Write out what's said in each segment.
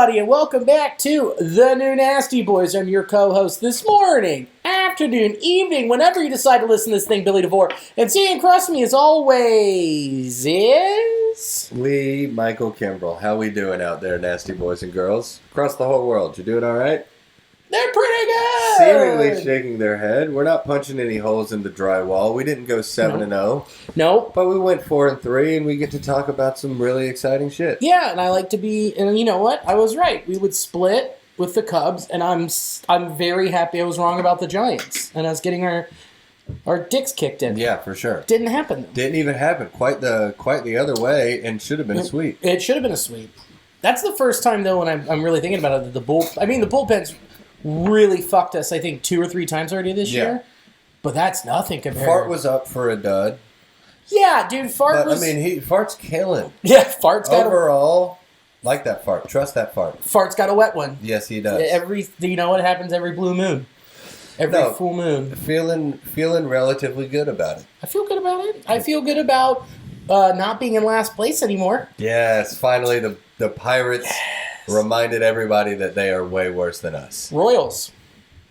everybody, and welcome back to The New Nasty Boys. I'm your co-host this morning, afternoon, evening, whenever you decide to listen to this thing, Billy DeVore. And sitting across from me, as always, is... Lee Michael Kimbrell. How we doing out there, nasty boys and girls? Across the whole world. You doing all right? They're pretty good! Seemingly shaking their head. We're not punching any holes in the drywall. We didn't go 7-0. Nope. But we went 4-3, and we get to talk about some really exciting shit. Yeah, and I like to be... And you know what? I was right. We would split with the Cubs, and I'm very happy I was wrong about the Giants. And us getting our dicks kicked in. Yeah, for sure. Didn't happen, though. Didn't even happen. Quite the other way, and should have been a sweep. It should have been a sweep. That's the first time, though, when I'm really thinking about it, the bullpen's really fucked us, I think, 2 or 3 times already this year. But that's nothing compared. Fart was up for a dud. Yeah, dude, Fart's killing. Yeah, Fart's got overall, like that fart. Trust that fart. Fart's got a wet one. Yes, he does. You know what happens every blue moon? Every full moon. Feeling relatively good about it. I feel good about it. I feel good about not being in last place anymore. Yes, finally the Pirates reminded everybody that they are way worse than us. Royals.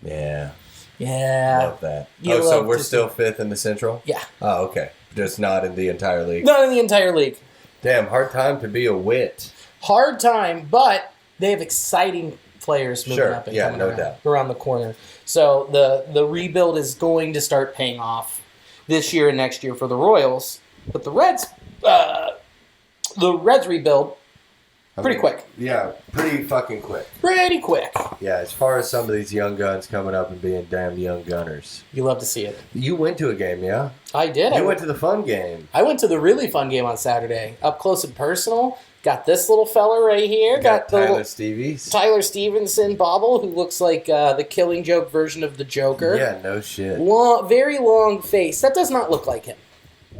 Yeah. Yeah. Love that. So we're still 5th in the Central? Yeah. Oh, okay. Just not in the entire league. Not in the entire league. Damn, hard time to be a Wit. Hard time, but they have exciting players moving up and coming around the corner. So the rebuild is going to start paying off this year and next year for the Royals. But the Reds rebuild pretty quick. Yeah, pretty fucking quick. Pretty quick. Yeah, as far as some of these young guns coming up and being damn young gunners. You love to see it. You went to a game, yeah? I did. You went to the fun game. I went to the really fun game on Saturday. Up close and personal. Got this little fella right here. Got Tyler Stevenson bobble, who looks like the Killing Joke version of the Joker. Yeah, no shit. Very long face. That does not look like him.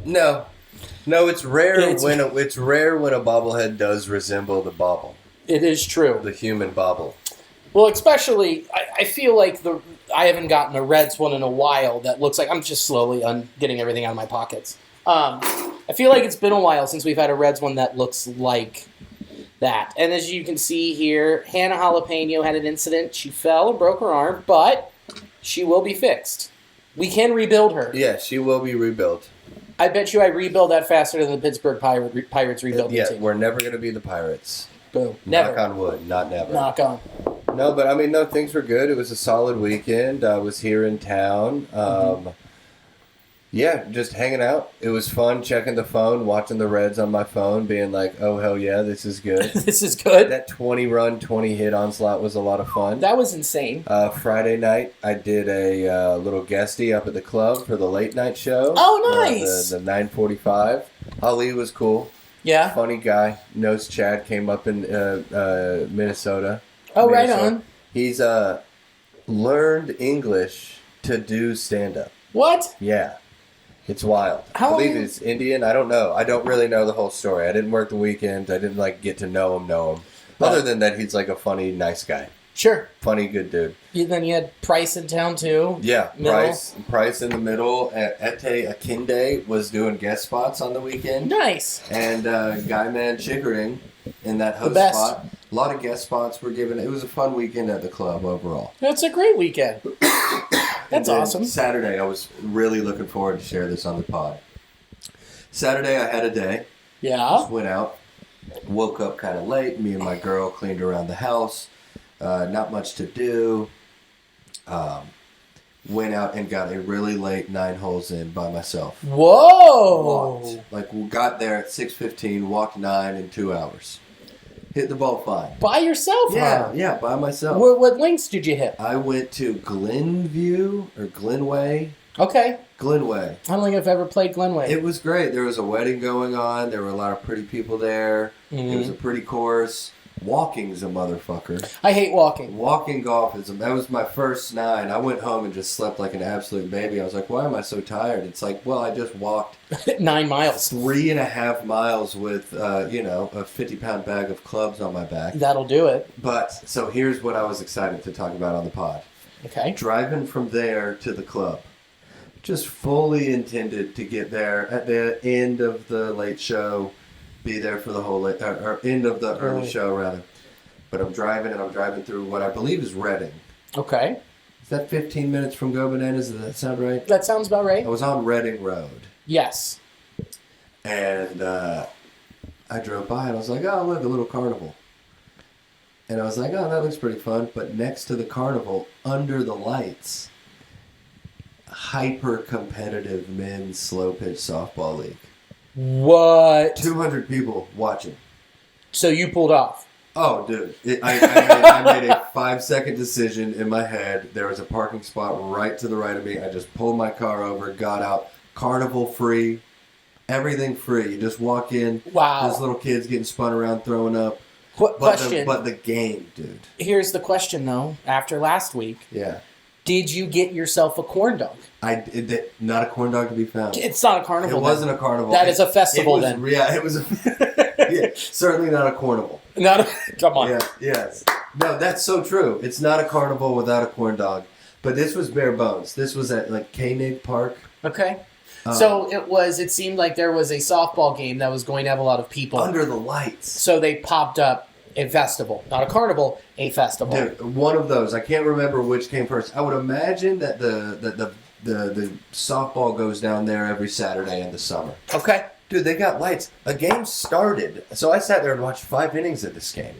No, it's rare when a bobblehead does resemble the bobble. It is true. The human bobble. Well, especially, I feel like I haven't gotten a Reds one in a while that looks like I'm just slowly getting everything out of my pockets. I feel like it's been a while since we've had a Reds one that looks like that. And as you can see here, Hannah Jalapeno had an incident. She fell and broke her arm, but she will be fixed. We can rebuild her. Yeah, she will be rebuilt. I bet you I rebuild that faster than the Pittsburgh Pirates rebuilding team. Yeah, we're never going to be the Pirates. Boom. Never. Knock on wood. Not never. Knock on. No, but things were good. It was a solid weekend. I was here in town. Yeah, just hanging out. It was fun checking the phone, watching the Reds on my phone, being like, oh, hell yeah, this is good. This is good. That 20-run, 20-hit onslaught was a lot of fun. That was insane. Friday night, I did a little guestie up at the club for the late night show. Oh, nice. The 9:45. Ali was cool. Yeah. Funny guy. Knows Chad. Came up in Minnesota. Oh, right on. He's learned English to do stand-up. What? Yeah. It's wild. I believe it's Indian. I don't know. I don't really know the whole story. I didn't work the weekend. I didn't get to know him. Right. Other than that, he's like a funny, nice guy. Sure. Funny, good dude. Then you had Price in town, too. Yeah, Price in the middle. Ete Akinde was doing guest spots on the weekend. Nice. And Guy Man Chickering in that host spot. A lot of guest spots were given. It was a fun weekend at the club overall. That's a great weekend. That's awesome. Saturday, I was really looking forward to share this on the pod. Saturday, I had a day. Yeah. Just went out. Woke up kind of late. Me and my girl cleaned around the house. Not much to do. Went out and got a really late 9 holes in by myself. Whoa! We got there at 6:15, walked 9 in 2 hours. Hit the ball fine. By yourself, huh? Yeah, by myself. What links did you hit? I went to Glenview or Glenway. Okay. Glenway. I don't think I've ever played Glenway. It was great. There was a wedding going on. There were a lot of pretty people there. Mm-hmm. It was a pretty course. Walking's a motherfucker. I hate walking. Walking golf that was my first 9. I went home and just slept like an absolute baby. I was like, why am I so tired? It's like, well, I just walked 9 miles. 3.5 miles with, a 50-pound bag of clubs on my back. That'll do it. But, so here's what I was excited to talk about on the pod. Okay. Driving from there to the club. Just fully intended to get there at the end of the late show, be there for the whole end of the early show, rather. but I'm driving through what I believe is Reading. Okay. Is that 15 minutes from Go Bananas? Does that sound right? That sounds about right. I was on Reading Road. Yes. And I drove by and I was like, oh, look, a little carnival. And I was like, oh, that looks pretty fun. But next to the carnival, under the lights, hyper-competitive men's slow-pitch softball league. What? 200 people watching. So you pulled off. Oh, dude. I made a 5-second decision in my head. There was a parking spot right to the right of me. I just pulled my car over, got out. Carnival free. Everything free. You just walk in. Wow. There's little kids getting spun around, throwing up. Question. But the game, dude. Here's the question, though. After last week. Yeah. Did you get yourself a corn dog? Not a corn dog to be found. It's not a carnival. It wasn't a carnival. That is a festival then. Yeah, it was certainly not a carnival. Come on. Yeah, yes. No, that's so true. It's not a carnival without a corn dog. But this was bare bones. This was at like Koenig Park. Okay. So it seemed like there was a softball game that was going to have a lot of people. Under the lights. So they popped up a festival. Not a carnival, a festival. Dude, one of those. I can't remember which came first. I would imagine that the softball goes down there every Saturday in the summer. Okay. Dude, they got lights. A game started. So I sat there and watched 5 innings of this game.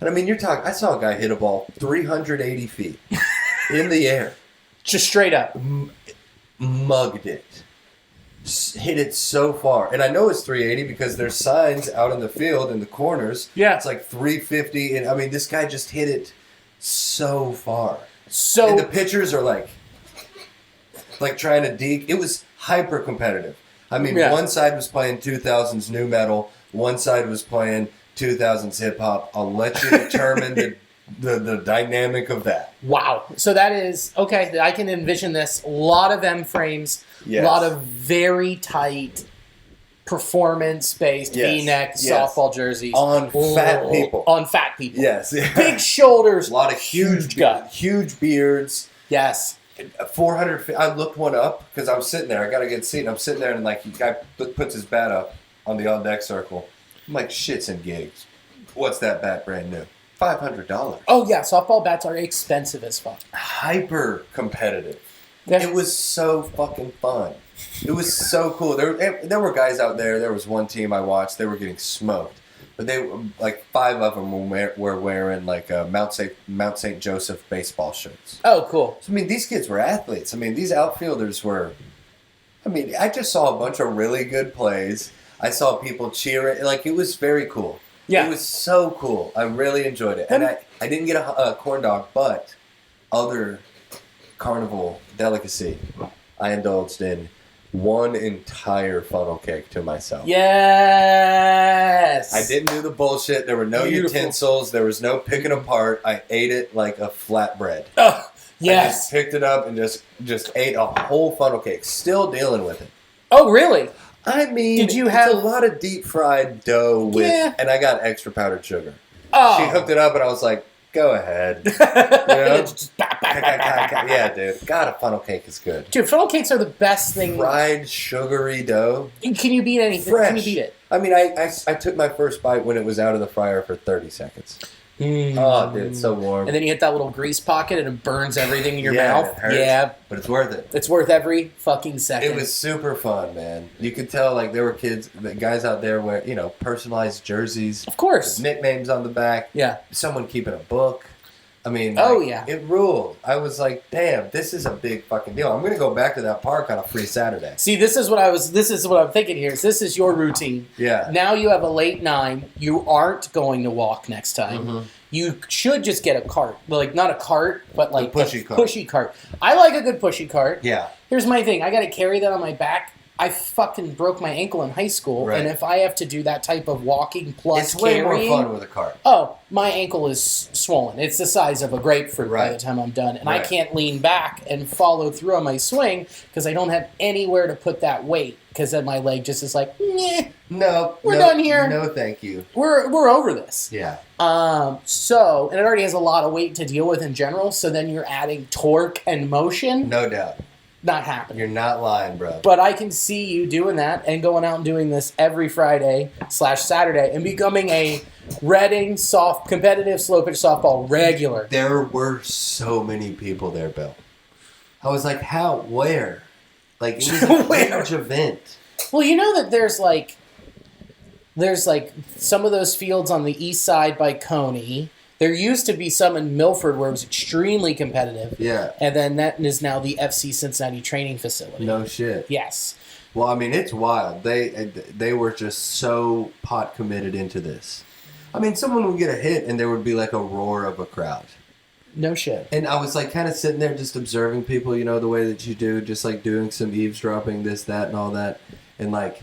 And I mean, I saw a guy hit a ball 380 feet in the air. Just straight up. Mugged it. Hit it so far. And I know it's 380 because there's signs out in the field in the corners. Yeah. It's like 350. And I mean, this guy just hit it so far. So and the pitchers are like trying to deke. It was hyper competitive. I mean, one side was playing 2000s new metal. One side was playing 2000s hip hop. I'll let you determine the dynamic of that. Wow. So that is, okay, I can envision this. A lot of M-frames, a lot of very tight, performance-based V-neck softball jerseys. On fat people. On fat people. Yes. Big shoulders. A lot of huge gut. Huge beards. Yes. 400 feet. I looked one up because I was sitting there. I got a good seat. And I'm sitting there and like, the guy puts his bat up on the on-deck circle. I'm like, shits and gigs. What's that bat brand new? $500. Oh, yeah. Softball bats are expensive as fuck. Hyper competitive. Yeah. It was so fucking fun. It was so cool. There were guys out there. There was one team I watched. They were getting smoked. But they like 5 of them were wearing like Mount St. Joseph baseball shirts. Oh, cool. So, I mean, these kids were athletes. I mean, these outfielders were. I mean, I just saw a bunch of really good plays. I saw people cheering. Like, it was very cool. Yeah. It was so cool. I really enjoyed it. And I didn't get a corn dog, but other carnival delicacy I indulged in one entire funnel cake to myself. Yes! I didn't do the bullshit. There were no utensils. There was no picking apart. I ate it like a flatbread. Oh, yes. I just picked it up and just ate a whole funnel cake. Still dealing with it. Oh, really? I mean, did you have a lot of deep fried dough with, and I got extra powdered sugar. Oh. She hooked it up and I was like, go ahead. You know? Yeah, dude. God, a funnel cake is good. Dude, funnel cakes are the best thing. Fried, sugary dough. Can you beat anything? Fresh. Can you beat it? I mean, I took my first bite when it was out of the fryer for 30 seconds. Oh, dude, it's so warm. And then you hit that little grease pocket and it burns everything in your mouth. It hurts, yeah. But it's worth it. It's worth every fucking second. It was super fun, man. You could tell, like, there were guys out there wearing, personalized jerseys. Of course. Nicknames on the back. Yeah. Someone keeping a book. I mean, it ruled. I was like, damn, this is a big fucking deal. I'm going to go back to that park on a free Saturday. See, this is what I'm thinking here. This is your routine. Yeah. Now you have a late 9. You aren't going to walk next time. Mm-hmm. You should just get a cart. Like, not a cart, but like a pushy cart. I like a good pushy cart. Yeah. Here's my thing. I got to carry that on my back. I fucking broke my ankle in high school, and if I have to do that type of walking plus carrying... It's way more fun with a cart. Oh, my ankle is swollen. It's the size of a grapefruit by the time I'm done, and I can't lean back and follow through on my swing because I don't have anywhere to put that weight because then my leg just is like, nah, we're done here. No, thank you. We're over this. Yeah. So, and it already has a lot of weight to deal with in general, so then you're adding torque and motion. No doubt. Not happening. You're not lying, bro. But I can see you doing that and going out and doing this every Friday/Saturday and becoming a Reading competitive slow pitch softball regular. There were so many people there, Bill. I was like, how? Where? Like, it was a huge event. Well, you know that there's like some of those fields on the east side by Coney. There used to be some in Milford where it was extremely competitive. Yeah. And then that is now the FC Cincinnati training facility. No shit. Yes. Well, I mean, it's wild. They were just so pot committed into this. I mean, someone would get a hit and there would be like a roar of a crowd. No shit. And I was like kind of sitting there just observing people, you know, the way that you do, just like doing some eavesdropping, this, that, and all that. And like,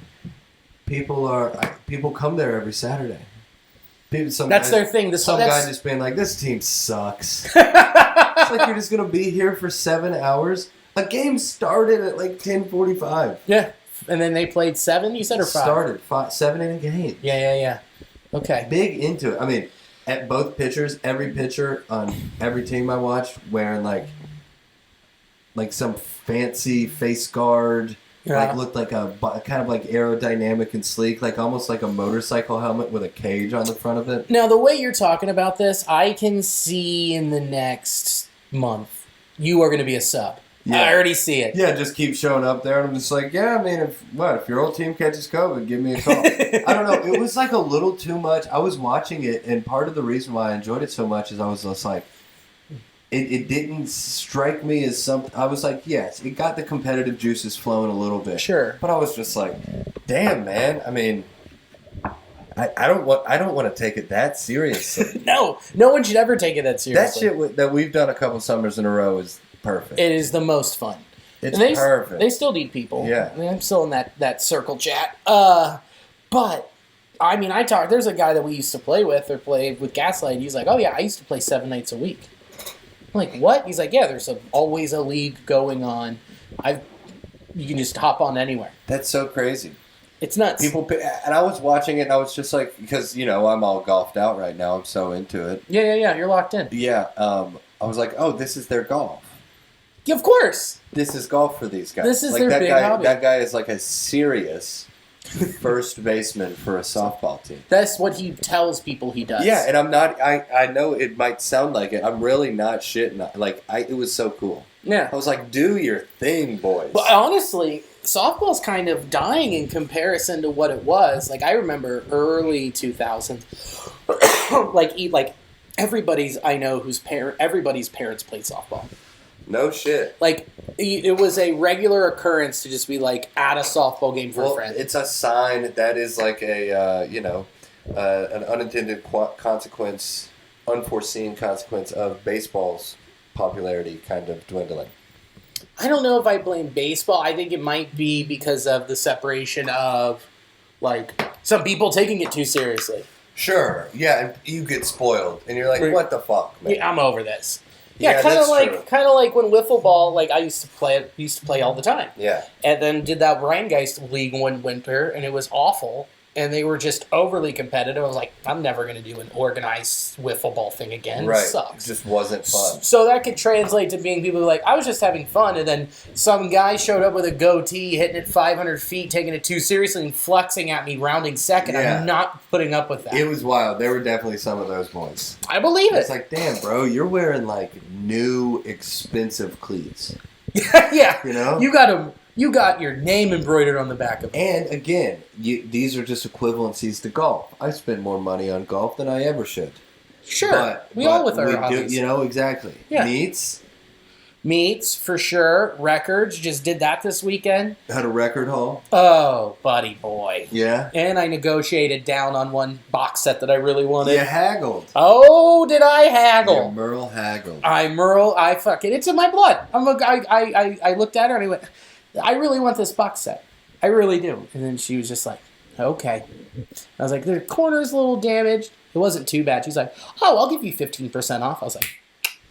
people come there every Saturday. Their thing. Some guy just being like, this team sucks. It's like you're just going to be here for 7 hours. A game started at like 10:45. Yeah. And then they played 7, you said, or 5? Started 7 in a game. Yeah. Okay. Big into it. I mean, at both pitchers, every pitcher on every team I watched wearing like some fancy face guard. Yeah. Like looked like a kind of like aerodynamic and sleek, like almost like a motorcycle helmet with a cage on the front of it. Now, the way you're talking about this, I can see in the next month you are going to be a sub. Yeah. I already see it. Yeah, just keep showing up there, and I'm just like, yeah, I mean, if your old team catches COVID, give me a call. I don't know. It was like a little too much. I was watching it, and part of the reason why I enjoyed it so much is I was just like, it didn't strike me as something. I was like, yes, it got the competitive juices flowing a little bit. Sure. But I was just like, damn, man. I mean, I don't want to take it that seriously. No one should ever take it that seriously. That shit that we've done a couple summers in a row is perfect. It is the most fun. It's perfect. They still need people. Yeah. I mean, I'm still in that circle chat. But I mean, there's a guy that we used to play with or play with Gaslight. He's like, oh yeah, I used to play 7 nights a week. I'm like, what? He's like, yeah, there's always a league going on. You can just hop on anywhere. That's so crazy. It's nuts. And I was watching it and I was just like, because, you know, I'm all golfed out right now. I'm so into it. Yeah. You're locked in. Yeah. I was like, oh, this is their golf. Yeah, of course. This is golf for these guys. This is their big hobby. That guy is like a serious first baseman for a softball team. That's what he tells people he does. Yeah, and I'm not. I know it might sound like it. I'm really not shitting. Like it was so cool. Yeah. I was like, do your thing, boys. But honestly, softball's kind of dying in comparison to what it was. Like I remember early 2000s, like everybody's I know everybody's parents played softball. No shit. Like, it was a regular occurrence to just be, like, at a softball game for a friend. It's a sign that is like an unintended consequence, unforeseen consequence of baseball's popularity kind of dwindling. I don't know if I blame baseball. I think it might be because of the separation of, like, some people taking it too seriously. Sure. Yeah, and you get spoiled, and you're like, what the fuck, man? Yeah, I'm over this. Yeah, kind of like when wiffle ball. Like I used to play all the time. Yeah, and then did that Rheingeist League one winter, and it was awful. And they were just overly competitive. I was like, I'm never going to do an organized wiffle ball thing again. Right. It sucks. It just wasn't fun. So that could translate to being people like, I was just having fun, and then some guy showed up with a goatee, hitting it 500 feet, taking it too seriously, and flexing at me, rounding second. Yeah. I'm not putting up with that. It was wild. There were definitely some of those boys. I believe it. It's like, damn, bro, you're wearing like new expensive cleats. Yeah. You know? You got your name embroidered on the back of it. And again, these are just equivalencies to golf. I spend more money on golf than I ever should. Sure. But all with our hobbies. Exactly. Yeah. Meets, for sure. Records, just did that this weekend. Had a record haul. Oh, buddy boy. Yeah? And I negotiated down on one box set that I really wanted. You haggled. Oh, did I haggle? You Merle haggled. I fuck it. It's in my blood. I looked at her and I went, I really want this box set. I really do. And then she was just like, okay. I was like, the corner's a little damaged. It wasn't too bad. She's like, oh, I'll give you 15% off. I was like,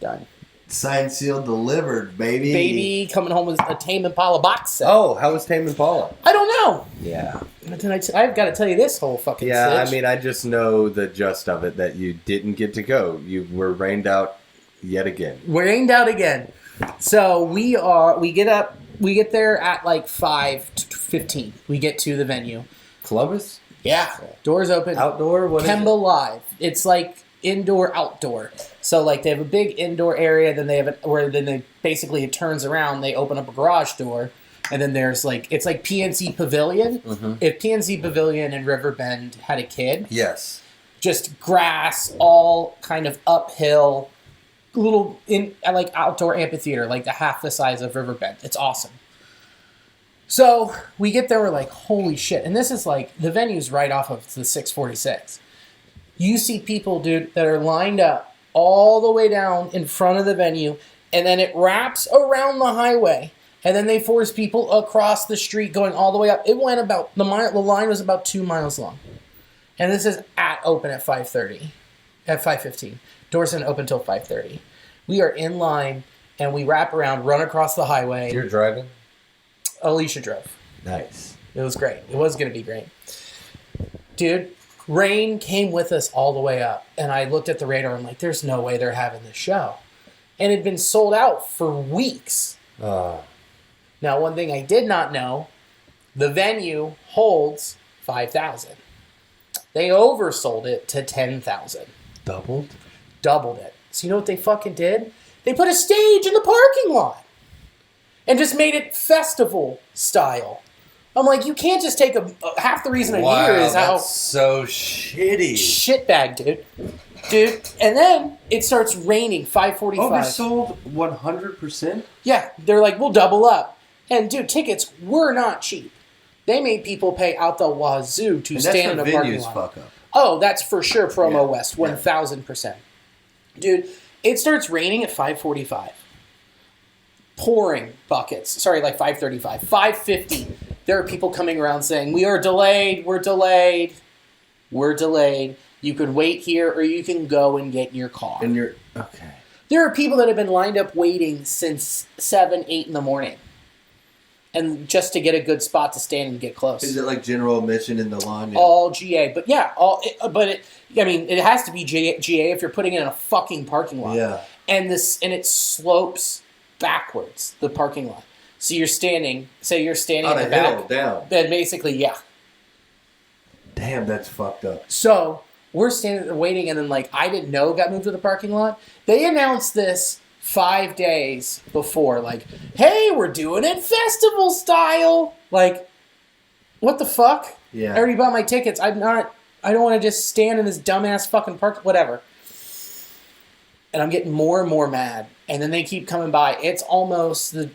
done. Signed, sealed, delivered, baby. Baby coming home with a Tame Impala box set. Oh, how was Tame Impala? I don't know. Yeah. I've got to tell you this whole fucking Yeah, stitch. I mean, I just know the gist of it, that you didn't get to go. You were rained out yet again. We're rained out again. So we get up We get there at like 5:15. We get to the venue. Columbus? Yeah. Doors open. Outdoor? What Kemba is it? Live. It's like indoor, outdoor. So like they have a big indoor area, then they have basically it turns around, they open up a garage door, and then there's like, it's like PNC Pavilion. Mm-hmm. If PNC Pavilion in Riverbend had a kid. Yes. Just grass, all kind of uphill, little in like outdoor amphitheater, like half the size of Riverbend. It's awesome. So we get there, we're like, holy shit. And this is like, the venue's right off of the 646. You see people, dude, that are lined up all the way down in front of the venue, and then it wraps around the highway, and then they force people across the street going all the way up. It went about, the line was about 2 miles long. And this is open at 5:30, at 5:15. Doors didn't open until 5:30. We are in line, and we wrap around, run across the highway. You're driving? Alicia drove. Nice. It was great. It was going to be great. Dude, rain came with us all the way up. And I looked at the radar, and I'm like, there's no way they're having this show. And it had been sold out for weeks. Now, one thing I did not know, the venue holds 5,000. They oversold it to 10,000. Doubled it. So you know what they fucking did? They put a stage in the parking lot and just made it festival style. I'm like, you can't just take half the reason I'm here is how... That's so shitty. Shitbag, dude. And then it starts raining, 5:45. Oversold 100%? Yeah, they're like, we'll double up. And dude, tickets were not cheap. They made people pay out the wazoo to stand in a parking lot. Fuck up. Oh, that's for sure Promo Yeah. West, 1,000%. Dude, it starts raining at 5:45. Pouring buckets. Sorry, like 5:35. 5:50. There are people coming around saying, we are delayed, we're delayed. You can wait here or you can go and get in your car. Okay. There are people that have been lined up waiting since 7, 8 in the morning. And just to get a good spot to stand and get close. Is it like general admission in the lawn? All GA. But yeah, it has to be GA if you're putting it in a fucking parking lot. Yeah. And it slopes backwards, the parking lot. So you're standing, say you're standing On at a the back. hill, down. Then basically, yeah. Damn, that's fucked up. So we're standing there waiting, and then like I didn't know got moved to the parking lot. They announced this 5 days before, like, hey, we're doing it festival style. Like, what the fuck? Yeah. I already bought my tickets. I don't want to just stand in this dumbass fucking park, whatever. And I'm getting more and more mad. And then they keep coming by. It's almost at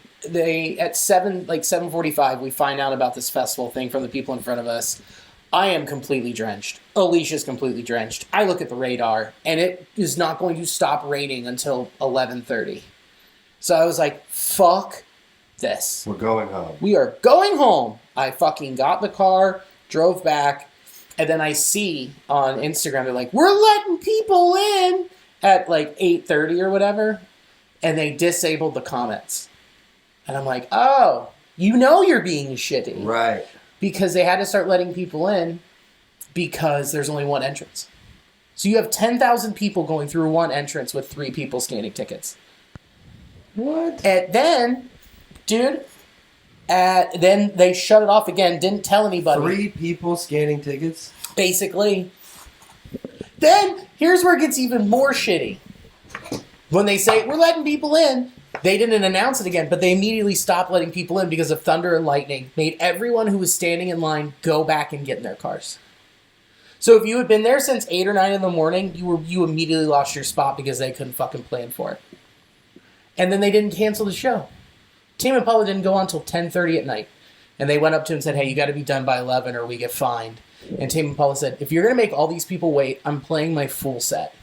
7:45, we find out about this festival thing from the people in front of us. I am completely drenched. Alicia's completely drenched. I look at the radar, and it is not going to stop raining until 11:30. So I was like, fuck this. We're going home. We are going home. I fucking got in the car, drove back, and then I see on Instagram, they're like, we're letting people in at like 8:30 or whatever, and they disabled the comments. And I'm like, oh, you know you're being shitty. Right. Because they had to start letting people in because there's only one entrance. So you have 10,000 people going through one entrance with 3 people scanning tickets. What? And then, dude, then they shut it off again, didn't tell anybody. 3 people scanning tickets? Basically. Then, here's where it gets even more shitty. When they say, we're letting people in, they didn't announce it again, but they immediately stopped letting people in because of thunder and lightning. Made everyone who was standing in line go back and get in their cars. So if you had been there since 8 or 9 in the morning, you immediately lost your spot because they couldn't fucking plan for it. And then they didn't cancel the show. Tame Impala didn't go on until 10:30 at night. And they went up to him and said, hey, you got to be done by 11 or we get fined. And Tame Impala said, if you're going to make all these people wait, I'm playing my full set.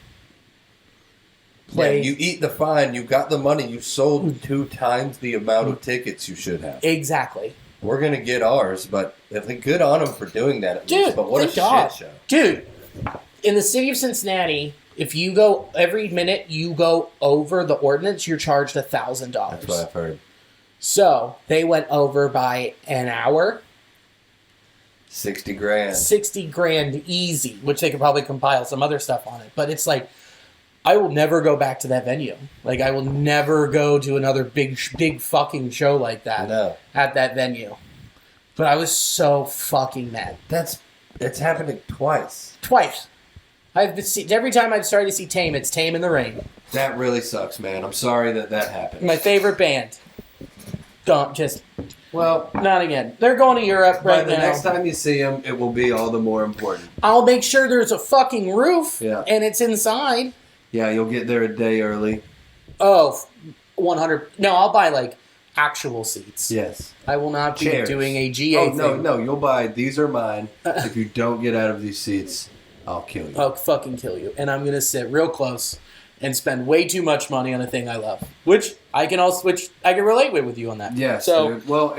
Yeah, you eat the fine. You got the money. You sold 2 times the amount of tickets you should have. Exactly. We're going to get ours, but I think good on them for doing that at least. But what a shit show. Dude, in the city of Cincinnati, if you go every minute you go over the ordinance, you're charged $1,000. That's what I've heard. So they went over by an hour. 60 grand. 60 grand easy, which they could probably compile some other stuff on it. But it's like, I will never go back to that venue. Like, I will never go to another big fucking show like that at that venue. But I was so fucking mad. It's happening twice. Twice. Every time I've started to see Tame, it's Tame in the Rain. That really sucks, man. I'm sorry that happened. My favorite band. Not again. They're going to Europe right now. The next time you see them, it will be all the more important. I'll make sure there's a fucking roof and it's inside. Yeah, you'll get there a day early. Oh, 100. No, I'll buy like actual seats. Yes. I will not be doing a GA thing. No, you'll buy, these are mine. If you don't get out of these seats, I'll kill you. I'll fucking kill you. And I'm going to sit real close and spend way too much money on a thing I love. Which I can relate with you on that. Yes. So, dude. Well,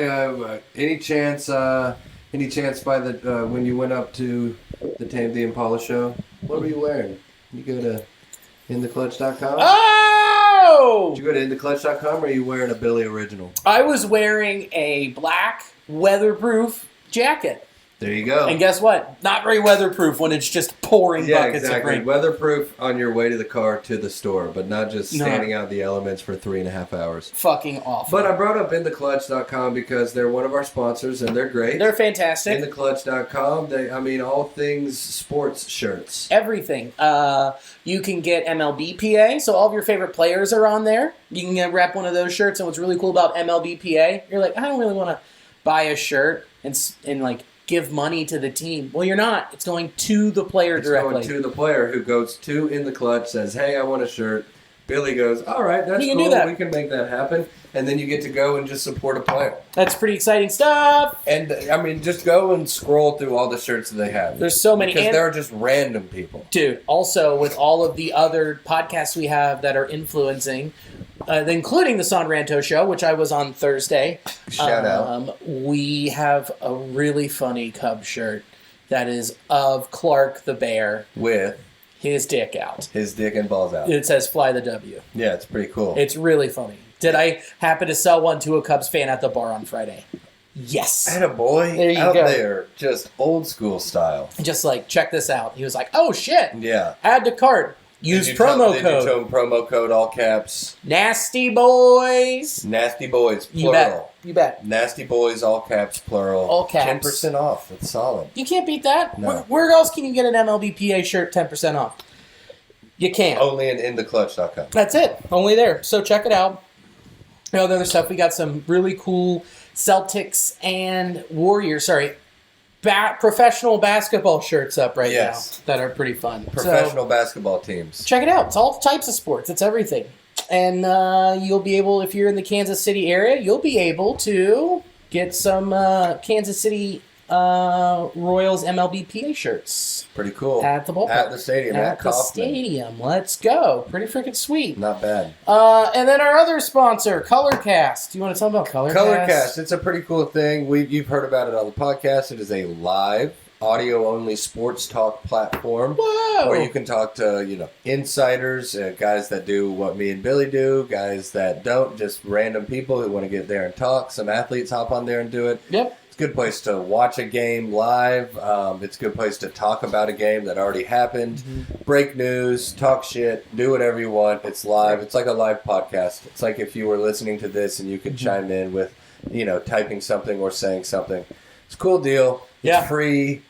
any chance by the when you went up to the Tame the Impala show, what were you wearing? You go to InTheClutch.com? Oh! Did you go to InTheClutch.com or are you wearing a Billy original? I was wearing a black weatherproof jacket. There you go. And guess what? Not very weatherproof when it's just pouring buckets of rain. Weatherproof on your way to the car to the store, but not just standing out in the elements for 3.5 hours. Fucking awful. But I brought up InTheClutch.com because they're one of our sponsors and they're great. They're fantastic. InTheClutch.com, all things sports shirts. Everything. You can get MLBPA, so all of your favorite players are on there. You can rep one of those shirts, and what's really cool about MLBPA, you're like, I don't really want to buy a shirt and like give money to the team. Well, you're not. It's going to the player directly. It's going to the player who goes to In The Clutch, says, hey, I want a shirt. Billy goes, all right, that's cool. We can make that happen. And then you get to go and just support a player. That's pretty exciting stuff. And, just go and scroll through all the shirts that they have. There's so many. Because they're just random people. Dude, also with all of the other podcasts we have that are influencing, including the San Ranto show, which I was on Thursday. Shout out. We have a really funny Cub shirt that is of Clark the Bear. With his dick out. His dick and balls out. It says Fly the W. Yeah, it's pretty cool. It's really funny. Did I happen to sell one to a Cubs fan at the bar on Friday? Yes. Attaboy. There you out go. There, just old school style. Just like, check this out. He was like, oh shit. Yeah. Add to cart. Use promo code. Did you tell him promo code, all caps? Nasty Boys. Nasty Boys, plural. You bet. Nasty Boys, all caps, plural. All caps. 10% off. That's solid. You can't beat that. No. Where else can you get an MLBPA shirt 10% off? You can't. Only in InTheClutch.com. That's it. Only there. So check it out. The other stuff, we got some really cool Celtics and Warriors, professional basketball shirts up now that are pretty fun. Professional basketball teams. Check it out. It's all types of sports. It's everything. And you'll be able, if you're in the Kansas City area, you'll be able to get some Kansas City Royals MLBPA shirts. Pretty cool. At the ballpark. At the stadium. At the stadium. Let's go. Pretty freaking sweet. Not bad. And then our other sponsor, ColorCast. Do you want to tell them about ColorCast? ColorCast. It's a pretty cool thing. You've heard about it on the podcast. It is a live, audio-only sports talk platform. Whoa! Where you can talk to, insiders, guys that do what me and Billy do, guys that don't, just random people who want to get there and talk. Some athletes hop on there and do it. Yep. It's a good place to watch a game live. It's a good place to talk about a game that already happened. Mm-hmm. Break news, talk shit, do whatever you want. It's live. It's like a live podcast. It's like if you were listening to this and you could chime in with, typing something or saying something. It's a cool deal. It's free.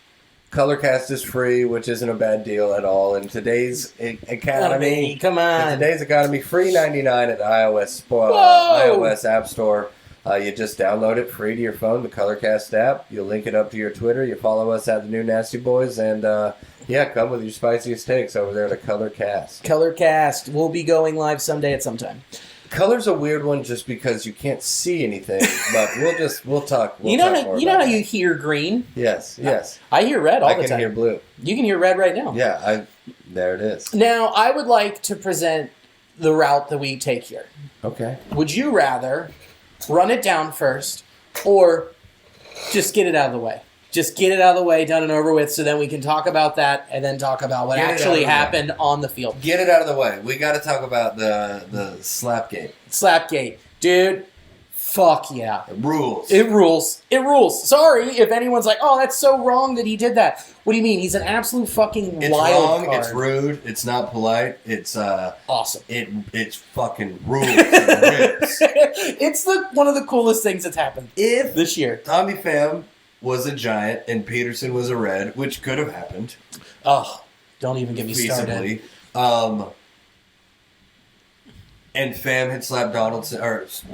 ColorCast is free, which isn't a bad deal at all. In today's economy, come on. In today's economy, free $99 at iOS App Store. You just download it free to your phone, the ColorCast app. You link it up to your Twitter. You follow us at the New Nasty Boys, and come with your spiciest takes over there to ColorCast. ColorCast. We'll be going live someday at some time. Color's a weird one just because you can't see anything, but we'll talk. You know how you hear green? Yes. I hear red all the time. I can hear blue. You can hear red right now. Yeah, there it is. Now, I would like to present the route that we take here. Okay. Would you rather run it down first or just get it out of the way? Just get it out of the way, done and over with, so then we can talk about that and then talk about what actually happened on the field. Get it out of the way. We got to talk about the Slapgate. Slapgate. Dude, Fuck yeah. It rules. It rules. It rules. Sorry if anyone's like, oh, that's so wrong that he did that. What do you mean? He's an absolute fucking It's wild wrong, card. it's rude, it's not polite, it's awesome. It's fucking rules. It rips. It's one of the coolest things that's happened this year. Tommy Pham was a Giant and Pederson was a Red, which could have happened. Oh, don't even get me started. And Pham had slapped Donaldson,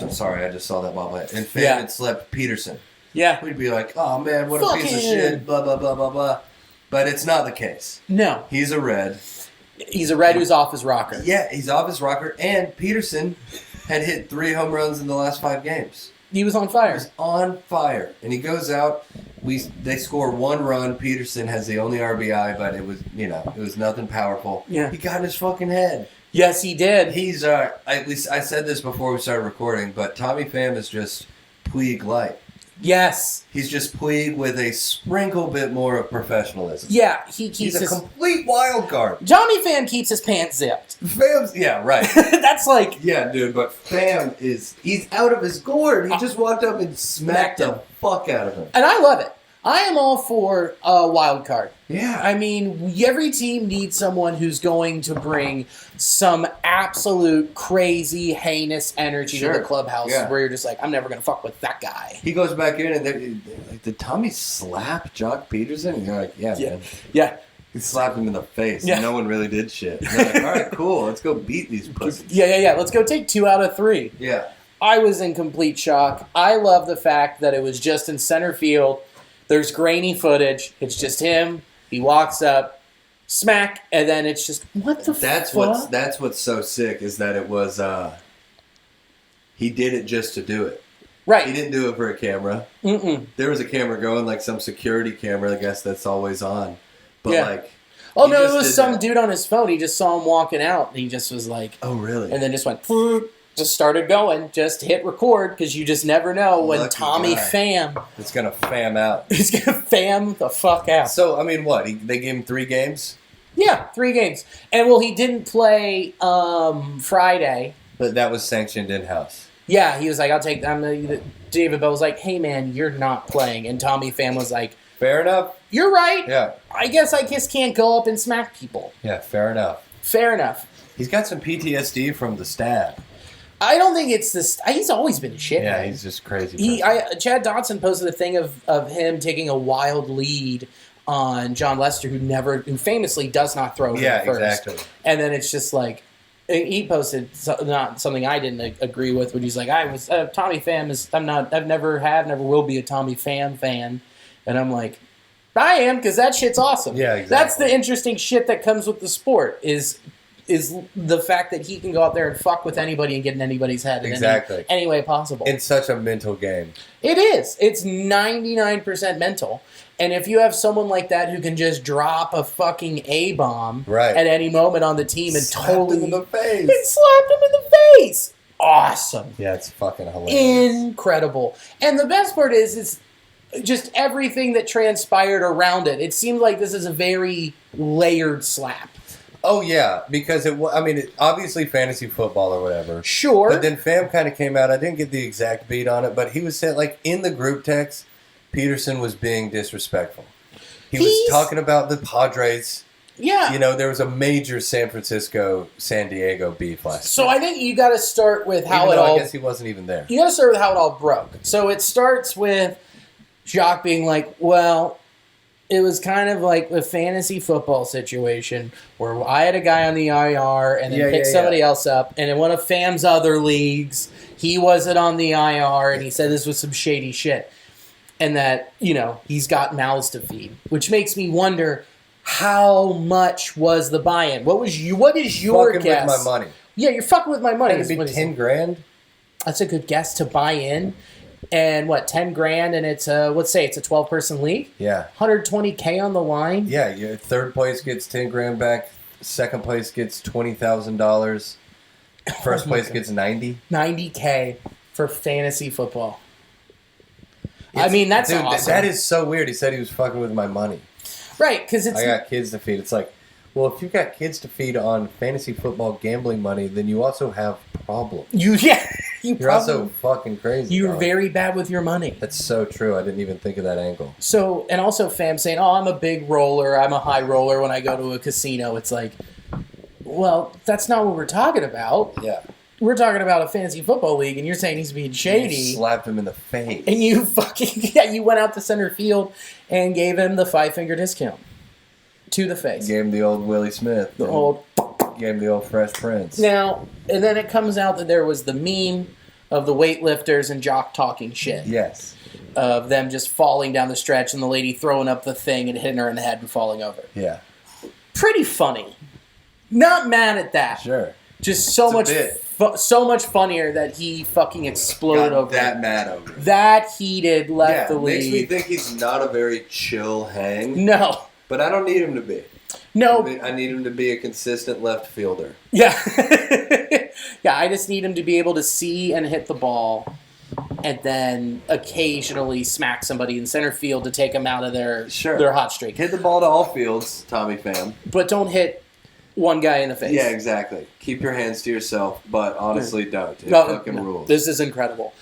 sorry, I just saw that bobblehead. And Pham had slapped Pederson. Yeah. We'd be like, oh man, what a piece of shit, blah, blah, blah, blah, blah. But it's not the case. No. He's a Red. He's a Red who's off his rocker. Yeah, he's off his rocker. And Pederson had hit 3 home runs in the last 5 games. He was on fire. He was on fire. And he goes out. They score 1 run. Pederson has the only RBI, but it was nothing powerful. Yeah. He got in his fucking head. Yes, he did. He's at least I said this before we started recording, but Tommy Pham is just Puig light. Yes. He's just Puig with a sprinkle bit more of professionalism. Yeah, he keeps He's a complete wild card. Tommy Pham keeps his pants zipped. Pham's, yeah, right. That's like... Yeah, dude, but Pham he's out of his gourd. He just walked up and smacked the fuck out of him. And I love it. I am all for a wild card. Yeah. I mean, every team needs someone who's going to bring some absolute crazy, heinous energy to the clubhouse where you're just like, I'm never going to fuck with that guy. He goes back in and they're like, did Tommy slap Joc Pederson? And you're like, yeah, man. Yeah. He slapped him in the face. Yeah. And no one really did shit. And they're like, all right, cool. Let's go beat these pussies. Yeah. Let's go take 2 out of 3. Yeah. I was in complete shock. I love the fact that it was just in center field. There's grainy footage. It's just him. He walks up, smack, and then it's just, what the fuck? That's what's so sick is that it was, he did it just to do it. Right. He didn't do it for a camera. Mm-mm. There was a camera going, like some security camera, I guess that's always on. But oh no, it was some dude on his phone. He just saw him walking out, and he just was like, oh really? And then just went, just started going, just hit record, because you just never know when Tommy Pham... It's going to Pham out. He's going to Pham the fuck out. So, I mean, what? They gave him 3 games? Yeah, 3 games. And, well, he didn't play Friday. But that was sanctioned in-house. Yeah, he was like, I'll take... David Bell was like, hey, man, you're not playing. And Tommy Pham was like... Fair enough. You're right. Yeah. I guess I just can't go up and smack people. Yeah, fair enough. Fair enough. He's got some PTSD from the stab. I don't think it's this. He's always been a shit. Yeah, man. he's just crazy. Chad Dotson posted a thing of him taking a wild lead on John Lester, who famously does not throw him first. Exactly. And then it's just like he posted not something I didn't agree with, but he's like, Tommy Pham is. I've never will be a Tommy Pham fan, and I'm like, I am, because that shit's awesome. Yeah, exactly. That's the interesting shit that comes with the sport is the fact that he can go out there and fuck with anybody and get in anybody's head in any way possible. It's such a mental game. It is. It's 99% mental. And if you have someone like that who can just drop a fucking A-bomb at any moment on the team and totally... him in the face. And slapped him in the face. Awesome. Yeah, it's fucking hilarious. Incredible. And the best part is just everything that transpired around it. It seemed like this is a very layered slap. Oh, yeah, because obviously fantasy football or whatever. Sure. But then Pham kind of came out. I didn't get the exact beat on it, but he was saying, like, in the group text, Pederson was being disrespectful. He was talking about the Padres. Yeah. You know, there was a major San Francisco-San Diego beef last year. So I think you got to start with how I guess he wasn't even there. You got to start with how it all broke. So it starts with Joc being like, well... It was kind of like the fantasy football situation where I had a guy on the IR and then picked somebody else up. And in one of Pham's other leagues, he wasn't on the IR and he said this was some shady shit. And that, he's got mouths to feed. Which makes me wonder, how much was the buy-in? What is your fucking guess? With my money. Yeah, you're fucking with my money. It'd be $10,000. That's a good guess to buy in. And $10,000, and it's let's say it's a 12-person league. Yeah, $120K on the line. Yeah, your third place gets $10,000 back. Second place gets $20,000. First place gets $90K for fantasy football. That's awesome. That is so weird. He said he was fucking with my money. Right, because I got kids to feed. It's like, Well, if you've got kids to feed on fantasy football gambling money, then you also have problems. You're also fucking crazy. You're very bad with your money. That's so true. I didn't even think of that angle. So, and also Pham saying, I'm a big roller, I'm a high roller when I go to a casino. It's like, well, that's not what we're talking about. Yeah. We're talking about a fantasy football league, and you're saying he's being shady. You slapped him in the face. And you you went out to center field and gave him the 5-finger discount to the face. Gave him the old Willie Smith. The old. Gave him the old Fresh Prince. Now, and then it comes out that there was the meme of the weightlifters and Joc talking shit. Yes. Of them just falling down the stretch and the lady throwing up the thing and hitting her in the head and falling over. Yeah. Pretty funny. Not mad at that. Sure. Just so much funnier that he fucking exploded over that mad over it. That heated left the league. Makes me think he's not a very chill hang. No. But I don't need him to be. No. I need him to be a consistent left fielder. Yeah. Yeah, I just need him to be able to see and hit the ball and then occasionally smack somebody in center field to take them out of their hot streak. Hit the ball to all fields, Tommy Pham. But don't hit one guy in the face. Yeah, exactly. Keep your hands to yourself, but honestly don't. It fucking rules. This is incredible.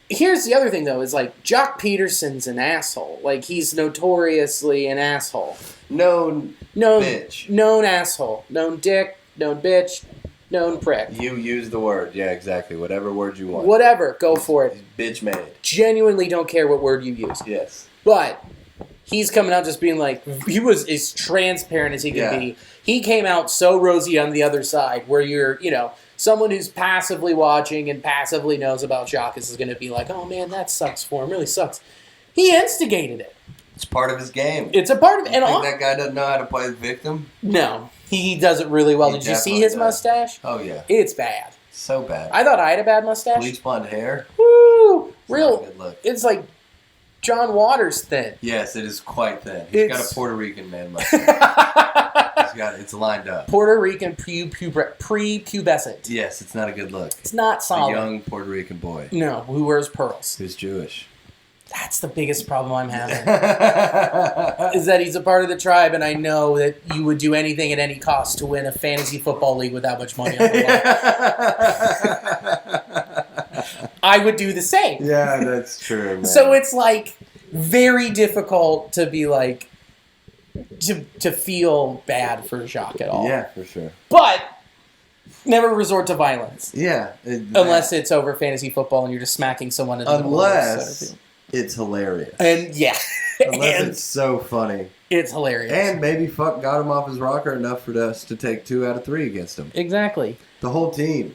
Here's the other thing, though, is like Joc Pederson's an asshole. Like, he's notoriously an asshole. Known bitch. Known asshole. Known dick. Known bitch. Known prick. You use the word. Yeah, exactly. Whatever word you want. Whatever. Go for it. Bitch made. Genuinely don't care what word you use. Yes. But he's coming out just being like, he was as transparent as he could be. He came out so rosy on the other side where you're, someone who's passively watching and passively knows about Joc is going to be like, oh man, that sucks for him. Really sucks. He instigated it. It's part of his game. It's a part of it. You think that guy doesn't know how to play the victim? No. He does it really well. Did you see his mustache? Oh, yeah. It's bad. So bad. I thought I had a bad mustache. Bleach blonde hair. Woo! Real. Good look. It's like John Waters thin. Yes, it is quite thin. He's got a Puerto Rican man mustache. It's lined up. Puerto Rican pre-pubescent. Yes, it's not a good look. It's not solid. A young Puerto Rican boy. No, who wears pearls. Who's Jewish. That's the biggest problem I'm having. Is that he's a part of the tribe, and I know that you would do anything at any cost to win a fantasy football league with that much money on the line. I would do the same. Yeah, that's true, man. So it's like very difficult to be like to feel bad for Joc at all. Yeah, for sure. But never resort to violence. Yeah. Unless it's over fantasy football and you're just smacking someone in the middle of the field. It's hilarious. And yeah. Unless it's so funny. It's hilarious. And maybe got him off his rocker enough for us to take 2 out of 3 against him. Exactly. The whole team.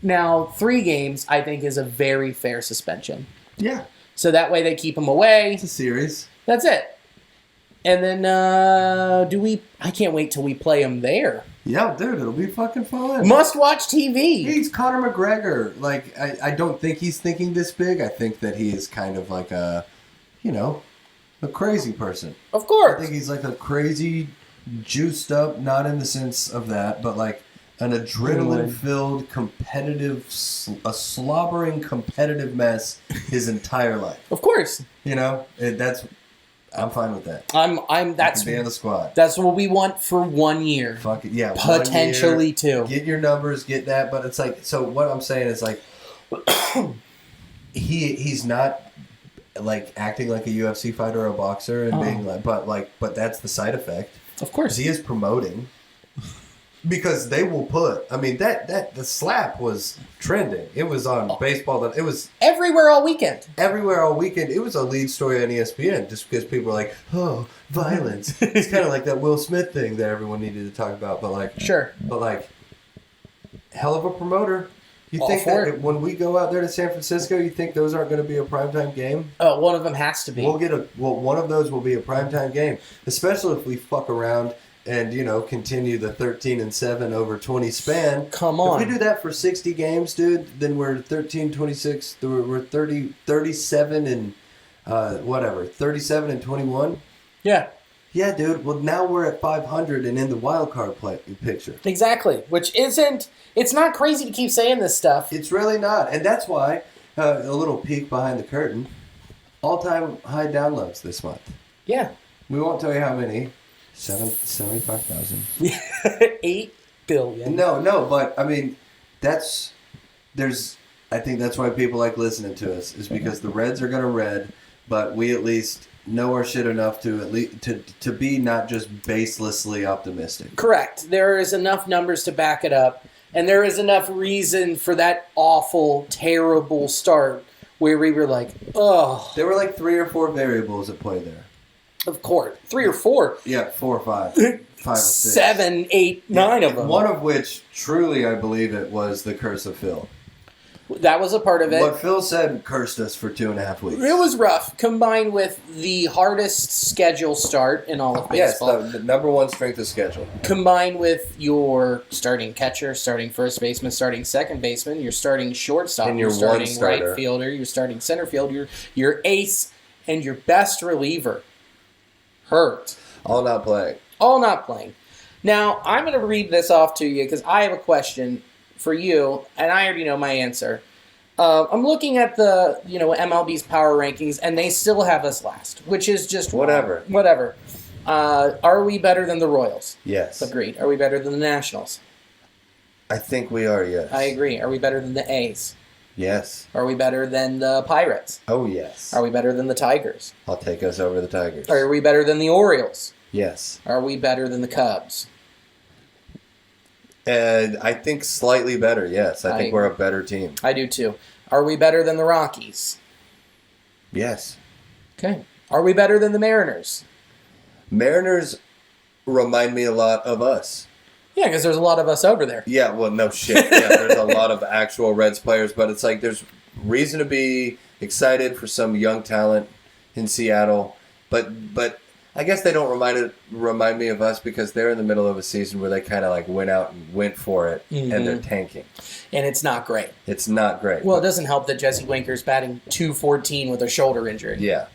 Now, 3 games, I think, is a very fair suspension. Yeah. So that way they keep him away. It's a series. That's it. And then, I can't wait till we play him there. Yeah, dude, it'll be fucking fun. Must-watch TV. He's Conor McGregor. Like, I don't think he's thinking this big. I think that he is kind of like a crazy person. Of course. I think he's like a crazy, juiced up, not in the sense of that, but like an adrenaline-filled, competitive, a slobbering, competitive mess his entire life. Of course. I'm fine with that. That's be on the squad. That's what we want for 1 year. Fuck it, yeah. Potentially 2. Get your numbers, get that, but it's like, so what I'm saying is like, he's not like acting like a UFC fighter or a boxer and being like, but that's the side effect. Of course, he is promoting. Because they will put, the slap was trending. It was on baseball. It was everywhere all weekend. It was a lead story on ESPN just because people were like, oh, violence. It's kind of like that Will Smith thing that everyone needed to talk about. But like, sure. But like, hell of a promoter. You think that when we go out there to San Francisco, you think those aren't going to be a primetime game? Oh, one of them has to be. One of those will be a primetime game, especially if we fuck around and, continue the 13-7 over 20 span. Come on. If we do that for 60 games, dude, then we're 13-26. We're 37 and 37 and 21. Yeah. Yeah, dude. Well, now we're at 500 and in the wild card picture. Exactly. Which isn't. It's not crazy to keep saying this stuff. It's really not, and that's why a little peek behind the curtain. All-time high downloads this month. Yeah. We won't tell you how many. 75,000. 8 billion. No, but I mean, I think that's why people like listening to us, is because the Reds are going to red, but we at least know our shit enough to be not just baselessly optimistic. Correct. There is enough numbers to back it up, and there is enough reason for that awful, terrible start where we were like, oh. There were like 3 or 4 variables at play there. Of course. 3 or 4. Yeah, 4 or 5. 5 or 6. 7, 8, 9 of them. One of which, truly, I believe it was the curse of Phil. That was a part of it. What Phil said cursed us for 2.5 weeks. It was rough, combined with the hardest schedule start in all of baseball. Yes, the number one strength of schedule. Combined with your starting catcher, starting first baseman, starting second baseman, your starting shortstop, and your starting right fielder, your starting center fielder, your ace, and your best reliever. Hurt. All not playing. All not playing. Now, I'm going to read this off to you because I have a question for you, and I already know my answer. I'm looking at the MLB's power rankings, and they still have us last, which is just whatever. Whatever. Are we better than the Royals? Yes. Agreed. Are we better than the Nationals? I think we are, yes. I agree. Are we better than the A's? Yes. Are we better than the Pirates? Oh, yes. Are we better than the Tigers? I'll take us over the Tigers. Are we better than the Orioles? Yes. Are we better than the Cubs? And I think slightly better, yes. I think we're a better team. I do too. Are we better than the Rockies? Yes. Okay. Are we better than the Mariners? Mariners remind me a lot of us. Yeah, because there's a lot of us over there. Yeah, well, no shit. Yeah, there's a lot of actual Reds players, but it's like there's reason to be excited for some young talent in Seattle. But I guess they don't remind me of us because they're in the middle of a season where they kind of like went out and went for it, and they're tanking. And it's not great. It's not great. Well, it doesn't help that Jesse Winker's batting .214 with a shoulder injury. Yeah.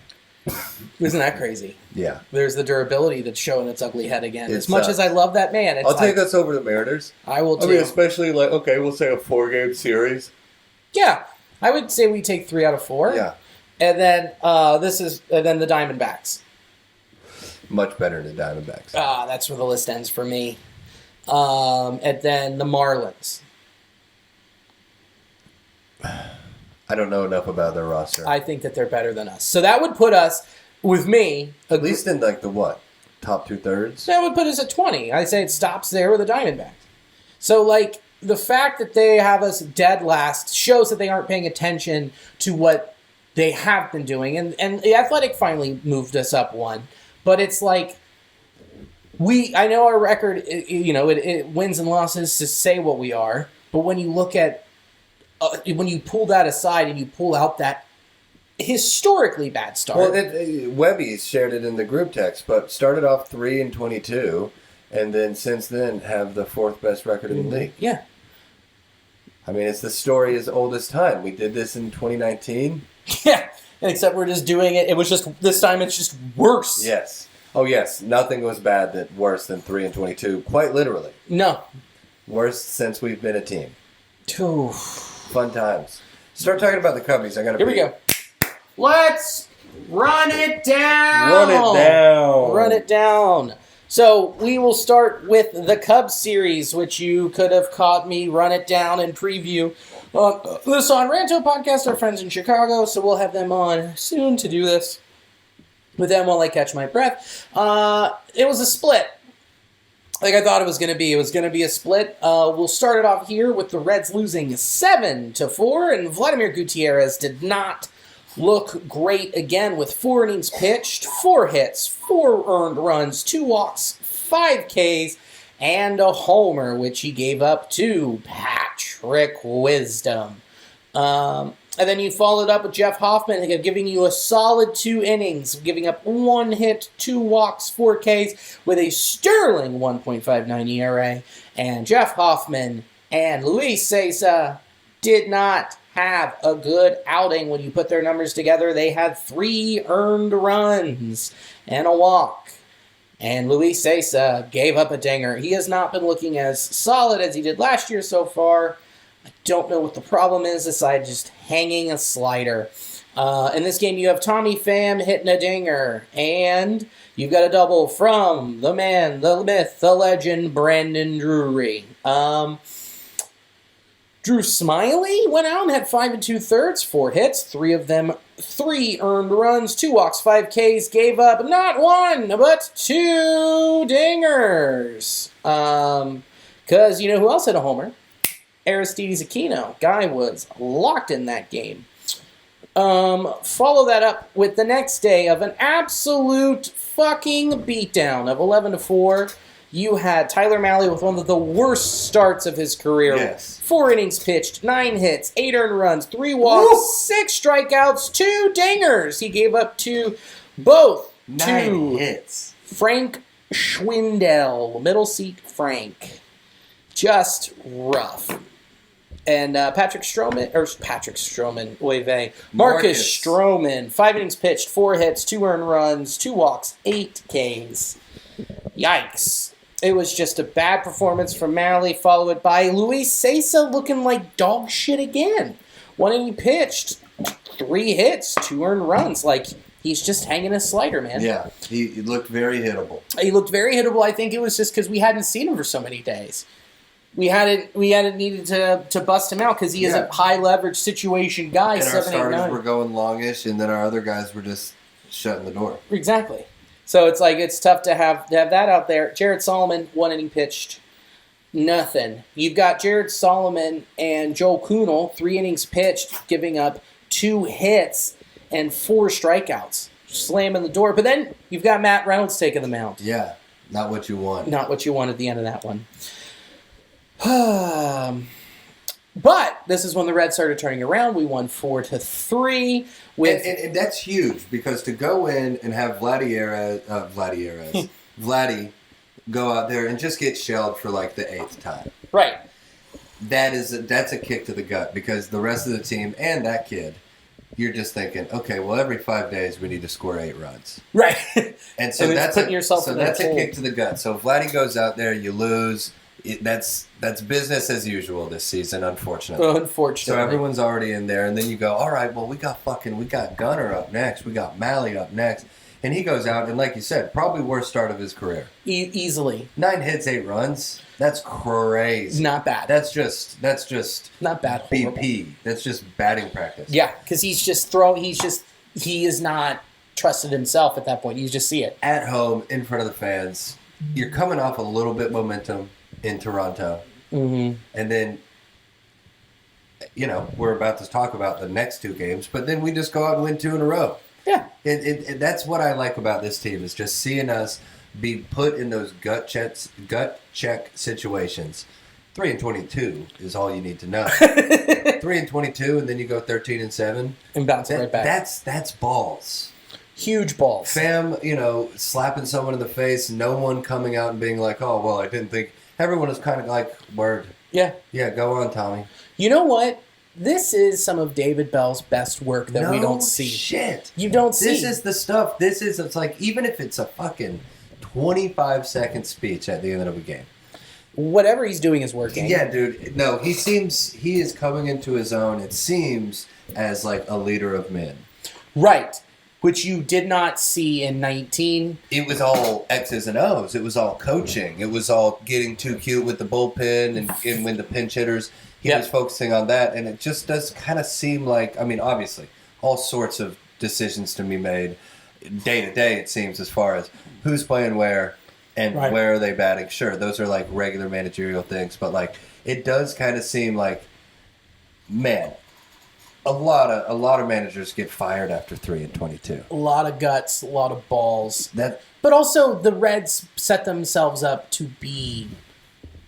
Isn't that crazy? Yeah. There's the durability that's showing its ugly head again. As much as I love that man, I'll take us over the Mariners. I will too. I mean, especially like, okay, we'll say a 4-game series. Yeah. I would say we take 3 out of 4. Yeah. And then then the Diamondbacks. Much better than Diamondbacks. That's where the list ends for me. And then the Marlins. I don't know enough about their roster. I think that they're better than us. So that would put us, with me... At least in like the what? Top 2/3? That would put us at 20. I'd say it stops there with the Diamondbacks. So, like, the fact that they have us dead last shows that they aren't paying attention to what they have been doing. And the Athletic finally moved us up 1. But it's like, I know our record, it wins and losses to say what we are. But when you look at, when you pull that aside and you pull out that historically bad start. Well, Webby shared it in the group text, but started off 3-22, and then since then have the 4th best record in the league. Yeah. I mean, it's the story as old as time. We did this in 2019. Yeah. Except we're just doing it. It was just, this time it's just worse. Yes. Oh, yes. Nothing was worse than 3-22. Quite literally. No. Worst since we've been a team. Ooh. Fun times. Start talking about the Cubbies. Here we go. Let's run it down. Run it down. Run it down. So we will start with the Cubs series, which you could have caught me run it down and preview. This on Ranto Podcast, our friends in Chicago, so we'll have them on soon to do this with them while I catch my breath. It was a split. Like I thought it was going to be. It was going to be a split. We'll start it off here with the Reds losing 7-4, and Vladimir Gutierrez did not look great again with 4 innings pitched, 4 hits, 4 earned runs, 2 walks, 5 Ks, and a homer, which he gave up to Patrick Wisdom. And then you followed up with Jeff Hoffman, giving you a solid 2 innings, giving up 1 hit, 2 walks, 4 Ks, with a sterling 1.59 ERA. And Jeff Hoffman and Luis Cessa did not have a good outing. When you put their numbers together, they had 3 earned runs and a walk. And Luis Cessa gave up a dinger. He has not been looking as solid as he did last year so far. I don't know what the problem is aside just hanging a slider. In this game, you have Tommy Pham hitting a dinger, and you've got a double from the man, the myth, the legend, Brandon Drury. Drew Smiley went out and had 5 2/3, 4 hits, 3 of them 3 earned runs, 2 walks, 5 Ks, gave up not 1, but 2 dingers. Because you know who else had a homer? Aristides Aquino. Guy was locked in that game. Follow that up with the next day of an absolute fucking beatdown of 11-4. You had Tyler Mahle with one of the worst starts of his career. Yes. 4 innings pitched, 9 hits, 8 earned runs, 3 walks, Woo! 6 strikeouts, 2 dingers. He gave up to both 9 hits. Frank Schwindel, middle seat Frank. Just rough. And Marcus Stroman, 5 innings pitched, 4 hits, 2 earned runs, 2 walks, 8 Ks. Yikes. It was just a bad performance from Mahle, followed by Luis Cessa looking like dog shit again. 1 inning pitched, 3 hits, 2 earned runs. Like, he's just hanging a slider, man. Yeah, he looked very hittable. He looked very hittable. I think it was just because we hadn't seen him for so many days. We hadn't needed to bust him out because he is a high leverage situation guy. And 7, our starters 8, 9. were going longish, and then our other guys were just shutting the door. Exactly. So it's like it's tough to have that out there. Jared Solomon, 1 inning pitched, nothing. You've got Jared Solomon and Joel Kuhnel, 3 innings pitched, giving up 2 hits and 4 strikeouts, slamming the door. But then you've got Matt Reynolds taking the mound. Yeah, not what you want. Not what you want at the end of that one. But this is when the Reds started turning around. We won 4-3. And that's huge because to go in and have Vladdy go out there and just get shelled for like the 8th time. Right. That's a kick to the gut because the rest of the team and that kid, you're just thinking, okay, well every 5 days we need to score 8 runs. Right. And so that's a kick to the gut. So if Vladdy goes out there, you lose. That's business as usual this season, unfortunately. So everyone's already in there, and then you go, all right, well, we got Gunnar up next, we got Mahle up next, and he goes out, and like you said, probably worst start of his career. Easily. 9 hits, 8 runs. That's crazy. Not bad. That's just not bad. BP. Horrible. That's just batting practice. Yeah, because he is not trusted himself at that point. You just see it. At home, in front of the fans, you're coming off a little bit momentum in Toronto. Mm-hmm. And then, we're about to talk about the next 2 games, but then we just go out and win 2 in a row. Yeah. That's what I like about this team is just seeing us be put in those gut check situations. 3-22 is all you need to know. 3-22, and then you go 13-7. And bounce right back. That's balls. Huge balls. Pham, slapping someone in the face, no one coming out and being like, oh, well, I didn't think. Everyone is kind of like, word. Yeah. Yeah, go on, Tommy. You know what? This is some of David Bell's best work that we don't see. Shit. You don't see. This is the stuff. It's like, even if it's a fucking 25-second speech at the end of a game. Whatever he's doing is working. Yeah, dude. No, he is coming into his own, it seems, as like a leader of men. Right. Which you did not see in 19. It was all X's and O's. It was all coaching. It was all getting too cute with the bullpen and when the pinch hitters. He was focusing on that. And it just does kind of seem like, obviously, all sorts of decisions to be made day to day, it seems, as far as who's playing where and where are they batting. Sure, those are like regular managerial things. But like it does kind of seem like, man, a lot of managers get fired after 3-22. A lot of guts, a lot of balls. But also the Reds set themselves up to be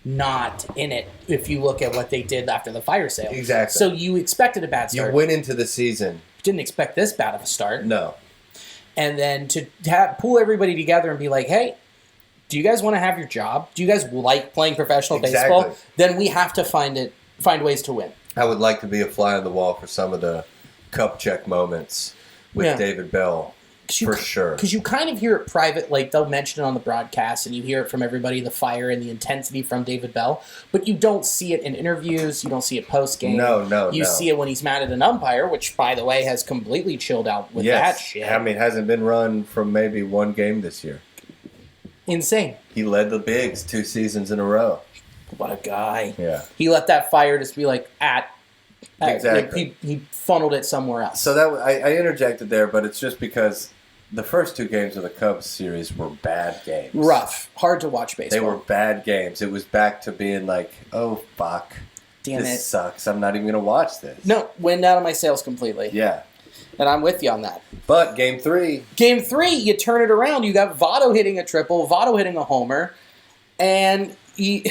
not in it if you look at what they did after the fire sale. Exactly. So you expected a bad start. You went into the season. Didn't expect this bad of a start. No. And then to pull everybody together and be like, hey, do you guys want to have your job? Do you guys like playing professional baseball? Then we have to find ways to win. I would like to be a fly on the wall for some of the cup check moments with David Bell For sure. Because you kind of hear it private, like they'll mention it on the broadcast, and you hear it from everybody, the fire and the intensity from David Bell, but you don't see it in interviews, you don't see it post-game. No. You see it when he's mad at an umpire, which, by the way, has completely chilled out with that shit. I mean, hasn't been run from maybe one game this year. Insane. He led the bigs 2 seasons in a row. What a guy. Yeah. He let that fire just be like, Exactly. He funneled it somewhere else. So that I interjected there, but it's just because the first 2 games of the Cubs series were bad games. Rough. Hard to watch baseball. They were bad games. It was back to being like, oh, fuck. Damn this it. sucks. I'm not even going to watch this. No, wind out of my sails completely. Yeah. And I'm with you on that. But Game 3. Game 3, you turn it around. You got Votto hitting a triple, Votto hitting a homer, and you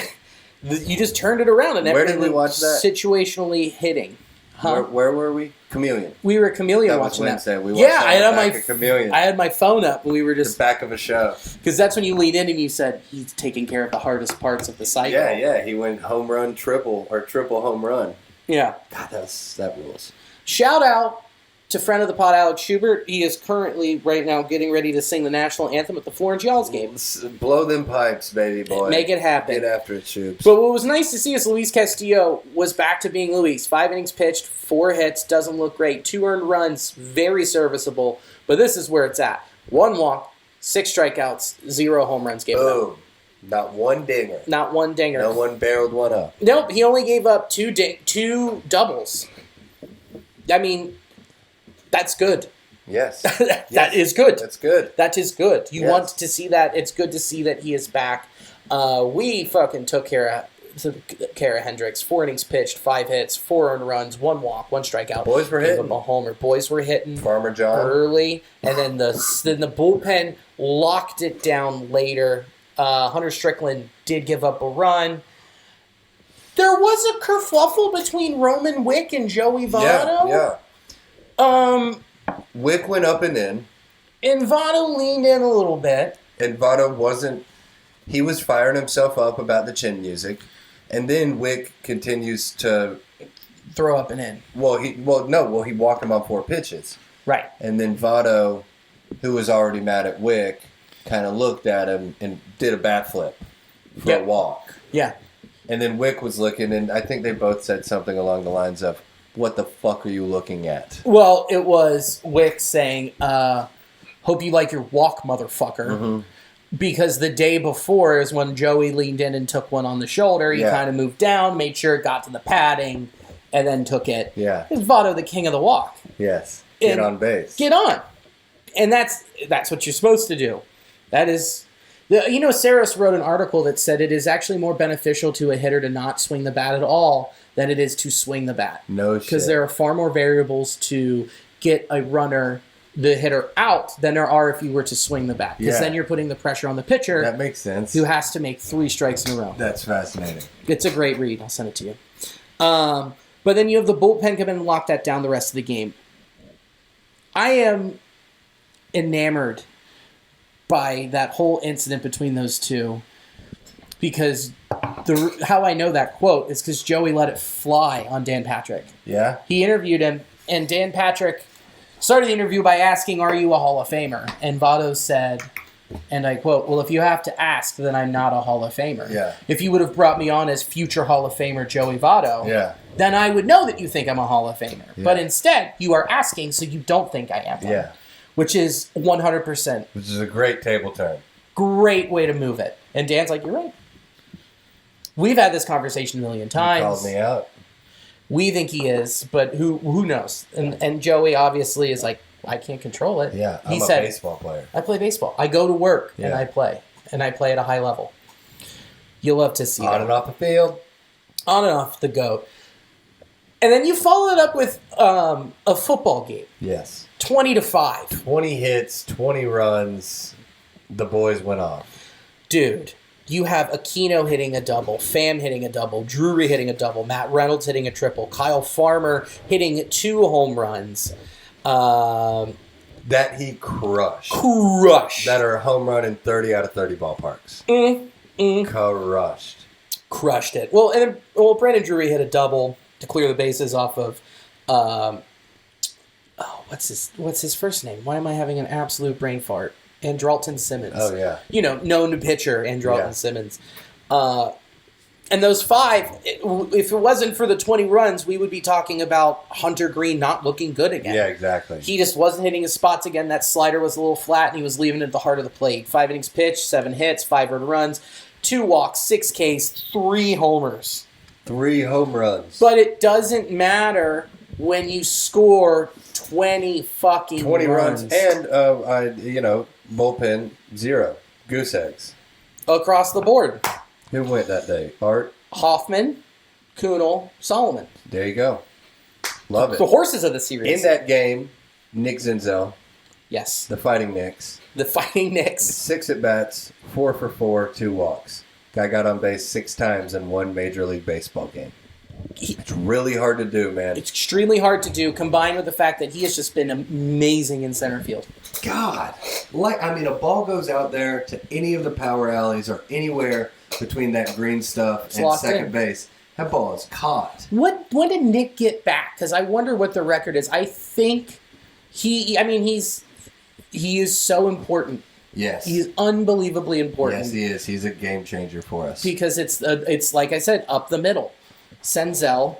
just turned it around. And Where did we watch that? Situationally hitting. Huh? Where were we? Chameleon. We were Chameleon That watching was Wednesday. that. We watched that on the back of Chameleon. I had my phone up, and we were The just... back of a show. Because that's when you lead in and you said, he's taking care of the hardest parts of the cycle. Yeah. He went home run, triple home run. Yeah. God, that rules. Shout out to friend of the pod, Alex Schubert. He is currently, right now, getting ready to sing the national anthem at the Florence Y'alls game. Blow them pipes, baby boy. Make it happen. Get after it, Shubes. But what was nice to see is Luis Castillo was back to being Luis. 5 innings pitched, 4 hits, doesn't look great. 2 earned runs, very serviceable. But this is where it's at. 1 walk, 6 strikeouts, 0 home runs gave up. Boom. Not one dinger. Not one dinger. No one barreled one up. Nope, he only gave up 2 doubles. I mean, that's good. Yes. That is good. That's good. That is good. You Yes. want to see that. It's good to see that he is back. We fucking took care of Hendricks. 4 innings pitched, 5 hits, 4 earned runs, 1 walk, 1 strikeout. Boys were Gave hitting. him a homer. Boys were hitting Farmer John. early, and then the bullpen locked it down later. Hunter Strickland did give up a run. There was a kerfuffle between Roman Wick and Joey Votto. Yeah. Wick went up and in. And Votto leaned in a little bit. And Votto wasn't... He was firing himself up about the chin music. And then Wick continues to... Throw up and in. He walked him on 4 pitches. Right. And then Votto, who was already mad at Wick, kind of looked at him and did a bat flip for a walk. Yeah. And then Wick was looking, and I think they both said something along the lines of, "What the fuck are you looking at?" Well, it was Wick saying, hope you like your walk, motherfucker. Mm-hmm. Because the day before is when Joey leaned in and took one on the shoulder. He kind of moved down, made sure it got to the padding, and then took it. Yeah. It's Votto, the king of the walk. Yes. Get on base. Get on. And that's what you're supposed to do. That is... Saris wrote an article that said it is actually more beneficial to a hitter to not swing the bat at all than it is to swing the bat. No shit. Because there are far more variables to get a runner, the hitter, out than there are if you were to swing the bat. Because then you're putting the pressure on the pitcher. That makes sense. Who has to make 3 strikes in a row. That's fascinating. It's a great read. I'll send it to you. But then you have the bullpen come in and lock that down the rest of the game. I am enamored by that whole incident between those two, because how I know that quote is because Joey let it fly on Dan Patrick. Yeah? He interviewed him, and Dan Patrick started the interview by asking, "Are you a Hall of Famer?" And Votto said, and I quote, "Well, if you have to ask, then I'm not a Hall of Famer. Yeah. If you would have brought me on as future Hall of Famer Joey Votto, then I would know that you think I'm a Hall of Famer. Yeah. But instead, you are asking, so you don't think I am one." Yeah. Which is 100%. Which is a great table turn. Great way to move it. And Dan's like, "You're right. We've had this conversation a million times. He called me out. We think he is, but who knows?" And Joey obviously is like, "I can't control it." Yeah, he I'm said, a baseball player. "I play baseball. I go to work and Yeah. I play. And I play at a high level." You'll love to see that. On and off the field. On and off the goat. And then you follow it up with a football game. Yes. 20-5. 20 hits, 20 runs. The boys went off. Dude, you have Aquino hitting a double, Pham hitting a double, Drury hitting a double, Matt Reynolds hitting a triple, Kyle Farmer hitting 2 home runs. That he crushed. That are a home run in 30 out of 30 ballparks. Crushed it. Well, Brandon Drury hit a double to clear the bases off of what's his first name? Why am I having an absolute brain fart? Andrelton Simmons. Oh, yeah. Known pitcher, Andrelton Simmons. And those 5, if it wasn't for the 20 runs, we would be talking about Hunter Green not looking good again. Yeah, exactly. He just wasn't hitting his spots again. That slider was a little flat, and he was leaving it at the heart of the plate. 5 innings pitched, 7 hits, 5 earned runs, 2 walks, 6 Ks, 3 homers. 3 home runs. But it doesn't matter when you score 20 fucking 20 runs. And, bullpen, 0. Goose eggs. Across the board. Who went that day? Art? Hoffman, Kunal, Solomon. There you go. Love it. The horses of the series. In that game, Nick Zenzel. Yes. The Fighting Knicks. The Fighting Knicks. 6 at-bats, 4 for 4, 2 walks. Guy got on base 6 times in one Major League Baseball game. It's really hard to do, man. It's extremely hard to do, combined with the fact that he has just been amazing in center field. God. A ball goes out there to any of the power alleys or anywhere between that green stuff and second base. That ball is caught. When did Nick get back? Because I wonder what the record is. I think he is so important. Yes. He's unbelievably important. Yes, he is. He's a game changer for us. Because it's like I said, up the middle. Senzel,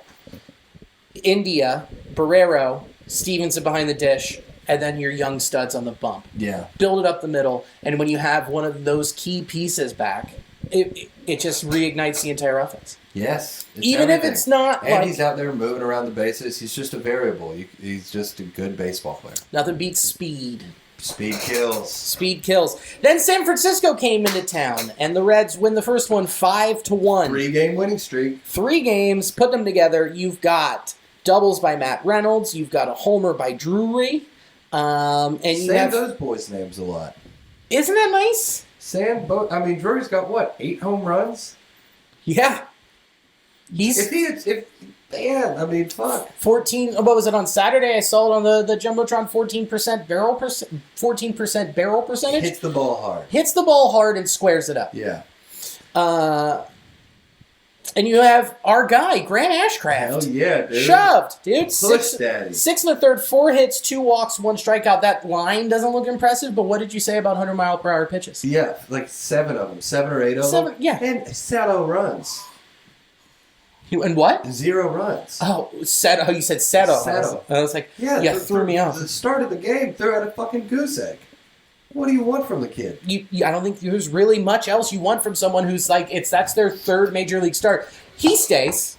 India, Barrero, Stevenson behind the dish, and then your young studs on the bump. Yeah. Build it up the middle, and when you have one of those key pieces back, it just reignites the entire offense. Yes. Even if it's not and he's out there moving around the bases. He's just a variable. He's just a good baseball player. Nothing beats speed. Speed kills. Speed kills. Then San Francisco came into town, and the Reds win the first one 5-1. 3-game winning streak. 3 games, put them together. You've got doubles by Matt Reynolds. You've got a homer by Drury. And you have those boys' names a lot. Isn't that nice? Drury's got 8 home runs? Yeah. Fuck. 14. What was it on Saturday? I saw it on the Jumbotron. 14% barrel percentage. Hits the ball hard. Hits the ball hard and squares it up. Yeah. And you have our guy Grant Ashcraft. Hell yeah, dude. Shoved, dude. Push daddy. 6 1/3, 4 hits, 2 walks, 1 strikeout. That line doesn't look impressive, but what did you say about 100-mile-per-hour pitches? Yeah, 7 of them, 7 or 8 of them. Yeah, and 0 runs. And what? 0 runs. Oh, Seto. Oh, you said Seto. Seto. I was like, yeah, threw me off. The start of the game, threw out a fucking goose egg. What do you want from the kid? I don't think there's really much else you want from someone who's that's their 3rd major league start. He stays.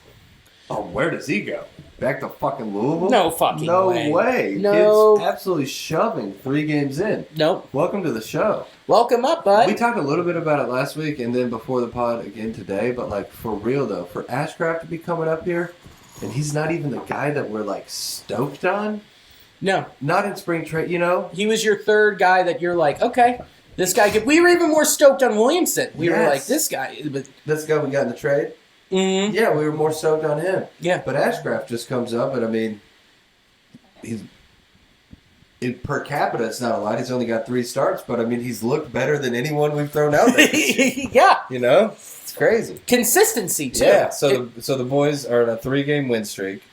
Oh, where does he go? Back to fucking Louisville? No fucking way. No. Kid's absolutely shoving 3 games in. Nope. Welcome to the show. Welcome up, bud. We talked a little bit about it last week and then before the pod again today, but for real though, for Ashcraft to be coming up here, and he's not even the guy that we're stoked on. No. Not in spring trade, He was your 3rd guy that you're like, okay, this guy could. We were even more stoked on Williamson. We were like, this guy. But this guy we got in the trade? Mm-hmm. Yeah, we were more stoked on him. Yeah. But Ashcraft just comes up, and he's per capita, it's not a lot. He's only got 3 starts, but he's looked better than anyone we've thrown out there. Yeah. It's crazy. Consistency, too. Yeah, so the boys are on a 3-game win streak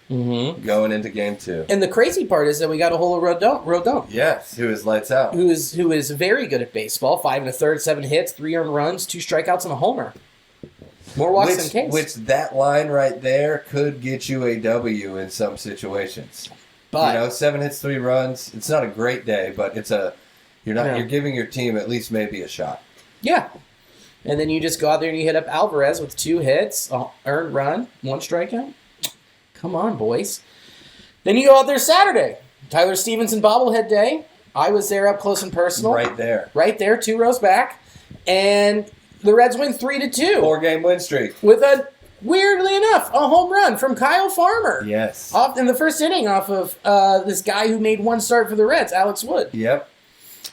going into game 2. And the crazy part is that we got a whole Rodon. Yes, who is lights out. Who is very good at baseball. 5 1/3, 7 hits, 3 earned runs, 2 strikeouts, and a homer. More walks than K's. Which that line right there could get you a W in some situations. But 7 hits, 3 runs. It's not a great day, but you're giving your team at least maybe a shot. Yeah. And then you just go out there and you hit up Alvarez with 2 hits, earned run, 1 strikeout. Come on, boys. Then you go out there Saturday. Tyler Stevenson bobblehead day. I was there up close and personal. Right there. Right there, 2 rows back. And the Reds win 3-2. 4-game win streak. With weirdly enough, a home run from Kyle Farmer. Yes. Off in the first inning off of this guy who made 1 start for the Reds, Alex Wood. Yep.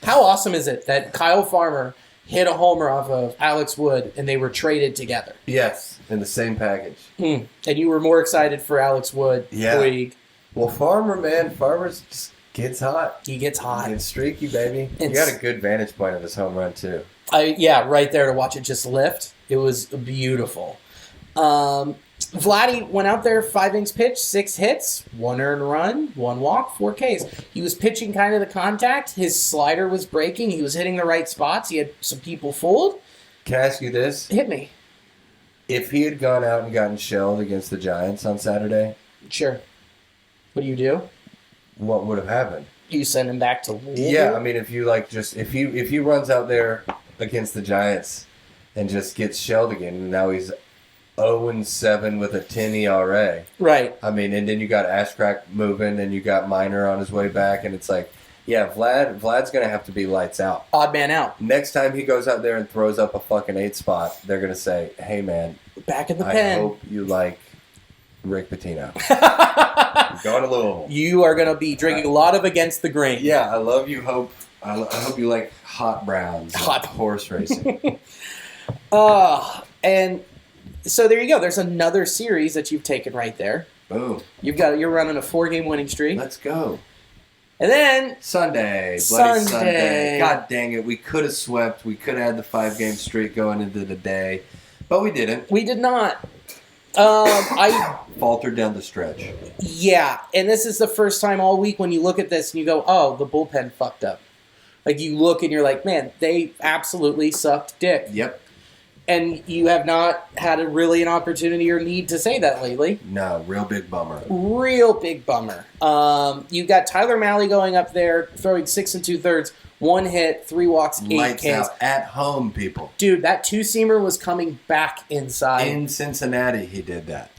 How awesome is it that Kyle Farmer hit a homer off of Alex Wood and they were traded together? Yes, in the same package. And you were more excited for Alex Wood. Yeah. Puig. Well, Farmer's just gets hot. He gets hot. He gets streaky, baby. He got a good vantage point of his home run, too. Right there to watch it just lift. It was beautiful. Vladdy went out there, 5 innings pitched, 6 hits, 1 earned run, 1 walk, 4 Ks. He was pitching kind of the contact. His slider was breaking. He was hitting the right spots. He had some people fooled. Can I ask you this? Hit me. If he had gone out and gotten shelled against the Giants on Saturday, sure. What do? What would have happened? You send him back to Louisville? Yeah, I mean, if he runs out there against the Giants and just gets shelled again, and now he's 0-7 with a 10 ERA. Right. I mean, and then you got Ashcraft moving, and you got Minor on his way back, and it's like, yeah, Vlad's going to have to be lights out. Odd man out. Next time he goes out there and throws up a fucking 8 spot, they're going to say, hey, man. Back in the I pen. hope you like Rick Pitino. Going to Louisville. You are going to be drinking a lot of Against the Grain. Yeah, I love you. I hope you like hot browns. Hot horse racing. And so there you go. There's another series that you've taken right there. Boom. You're running a 4-game winning streak. Let's go. And then Sunday. Bloody Sunday. God dang it. We could have swept. We could have had the 5-game streak going into the day. But we didn't. We did not. I faltered down the stretch. Yeah, and this is the first time all week when you look at this and you go, oh, the bullpen fucked up. Like, you look and you're like, man, they absolutely sucked dick. Yep. And you have not had an opportunity or need to say that lately. No, real big bummer. Real big bummer. You got Tyler Mahle going up there, throwing 6 2/3, 1 hit, 3 walks, 8 Lights Ks. out at home, people. Dude, that 2-seamer was coming back inside. In Cincinnati, he did that,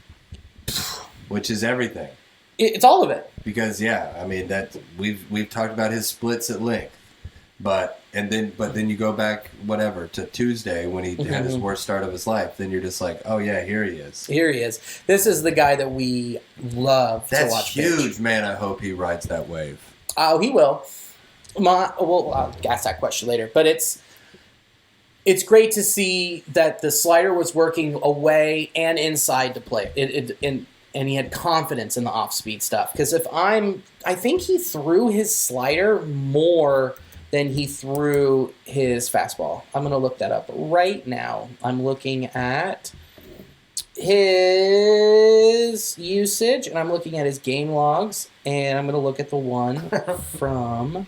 which is everything. It's all of it. Because I mean that we've talked about his splits at length, but then you go back to Tuesday when he had his worst start of his life. Then you're just like, oh yeah, here he is. Here he is. This is the guy that we love to watch. That's huge, pitch. Man. I hope he rides that wave. Oh, he will. I'll ask that question later, but it's great to see that the slider was working away and inside to play. And he had confidence in the off-speed stuff. Because I think he threw his slider more than he threw his fastball. I'm going to look that up right now. I'm looking at his usage, and I'm looking at his game logs, and I'm going to look at the one from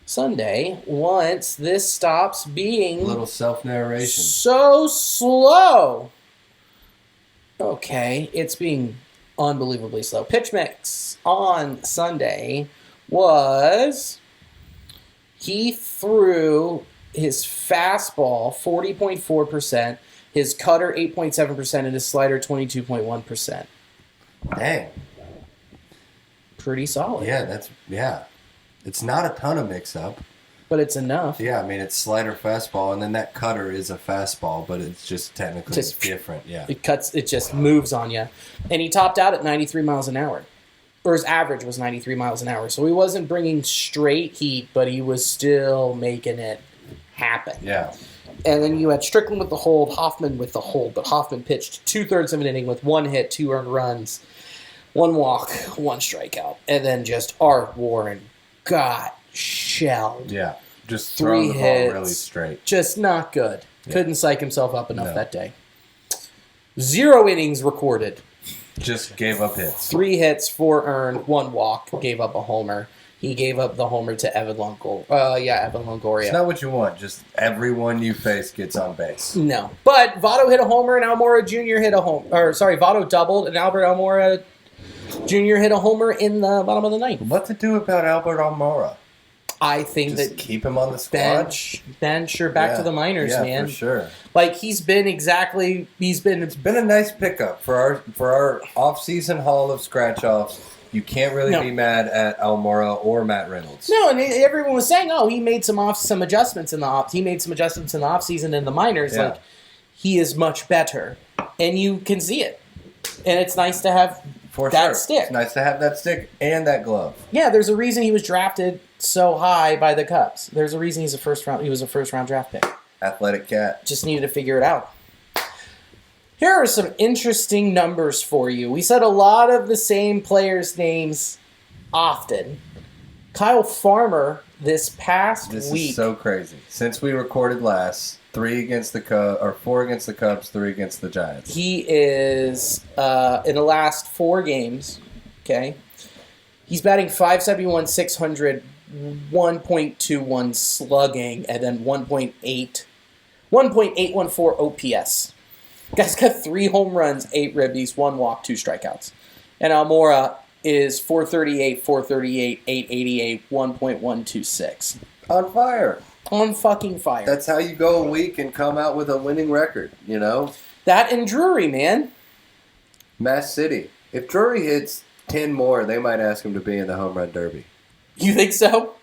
Sunday once this stops being... A little self-narration. So slow. Okay, it's being unbelievably slow. Pitch mix on Sunday was... He threw his fastball 40.4%, his cutter 8.7%, and his slider 22.1%. Dang. Pretty solid. Yeah. It's not a ton of mix-up. But it's enough. Yeah, I mean, it's slider fastball, and then that cutter is a fastball, but it's just technically different. Yeah. It just moves on you. And he topped out at 93 miles an hour. Or his average was 93 miles an hour. So he wasn't bringing straight heat, but he was still making it happen. Yeah. And then you had Strickland with the hold, Hoffman with the hold. But Hoffman pitched 2/3 of an inning with 1 hit, 2 earned runs, 1 walk, 1 strikeout. And then just Art Warren got shelled. Yeah. Just 3 throwing the hits. ball really straight. Just not good. Yeah. Couldn't psych himself up enough that day. 0 innings recorded. Just gave up hits. 3 hits, 4 earned, 1 walk, gave up a homer. He gave up the homer to Evan Longoria. It's not what you want. Just everyone you face gets on base. No. But Votto hit a homer and Almora Jr. hit a homer. Votto doubled and Albert Almora Jr. hit a homer in the bottom of the ninth. What to do about Albert Almora? I think just that keep him on the squad. Bench or back to the minors, man. For sure. Like It's been a nice pickup for our off-season haul of scratch-offs. You can't really be mad at Almora or Matt Reynolds. No, and everyone was saying, "Oh, he made some adjustments in the off. He made some adjustments in the off-season in the minors. Yeah. Like he is much better, and you can see it. And it's nice to have stick. It's nice to have that stick and that glove. Yeah, there's a reason he was drafted so high by the Cubs. There's a reason he was a first round draft pick. Athletic cat. Just needed to figure it out. Here are some interesting numbers for you. We said a lot of the same players' names often. Kyle Farmer this past week. This is so crazy. Since we recorded last, 3 against the Cubs, or 4 against the Cubs, 3 against the Giants. He is, in the last 4 games, okay, he's batting .571, 600, 1.21 slugging, and then 1.814 OPS. Guy's got 3 home runs, 8 ribbies, 1 walk, 2 strikeouts. And Almora is 438, 438, 888, 1.126. On fire. On fucking fire. That's how you go a week and come out with a winning record, you know? That and Drury, man. Mass City. If Drury hits 10 more, they might ask him to be in the home run derby. You think so?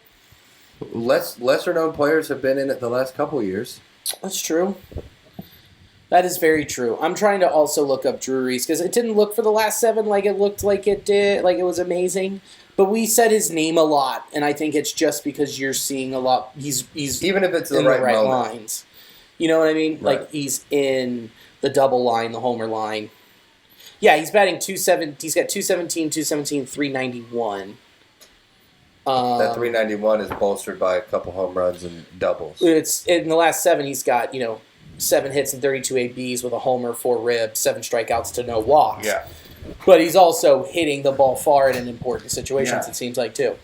Lesser known players have been in it the last couple of years. That's true. That is very true. I'm trying to also look up Drury's because it didn't look for the last 7 like it looked like it did, like it was amazing. But we said his name a lot, and I think it's just because you're seeing a lot. He's even if it's in the right lines. You know what I mean? Right. Like he's in the double line, the homer line. Yeah, he's batting 2-7. He's got 217, 217, 391. That 391 is bolstered by a couple home runs and doubles. It's in the last 7. He's got 7 hits and 32 ABs with a homer, 4 ribs, 7 strikeouts to no walks. Yeah. But he's also hitting the ball far in important situations, It seems like, too.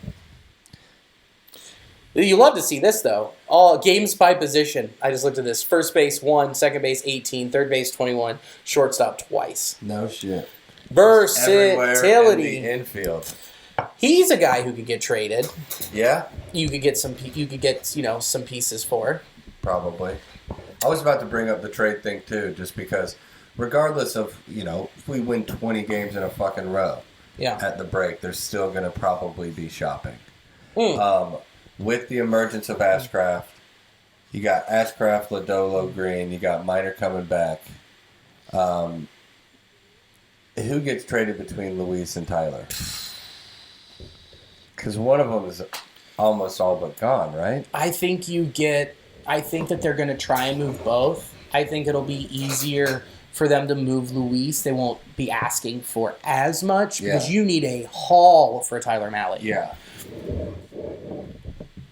You love to see this, though. All games by position. I just looked at this. First base, 1. Second base, 18. Third base, 21. Shortstop, twice. No shit. Versatility. Everywhere in the infield. He's a guy who could get traded. Yeah? You could get some pieces for. Probably. I was about to bring up the trade thing, too, just because regardless of, if we win 20 games in a fucking row at the break, there's still going to probably be shopping. With the emergence of Ashcraft, you got Ashcraft, Lodolo, Green, you got Minor coming back. Who gets traded between Luis and Tyler? Because one of them is almost all but gone, right? I think that they're going to try and move both. I think it'll be easier for them to move Luis. They won't be asking for as much because you need a haul for Tyler Mahle. Yeah.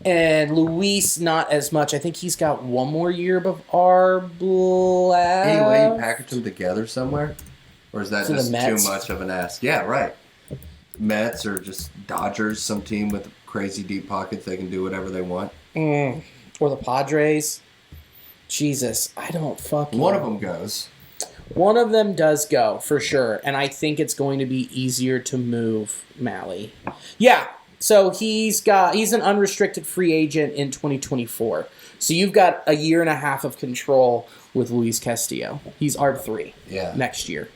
And Luis, not as much. I think he's got 1 more year of Arb left. Any way you package them together somewhere? Or is that just too much of an ask? Yeah, right. Mets or just Dodgers, some team with crazy deep pockets. They can do whatever they want. Or the Padres. Jesus, I don't fucking... One of them goes. One of them does go, for sure. And I think it's going to be easier to move Mahle. Yeah. So he's an unrestricted free agent in 2024. So you've got a year and a half of control with Luis Castillo. He's ARB3 next year.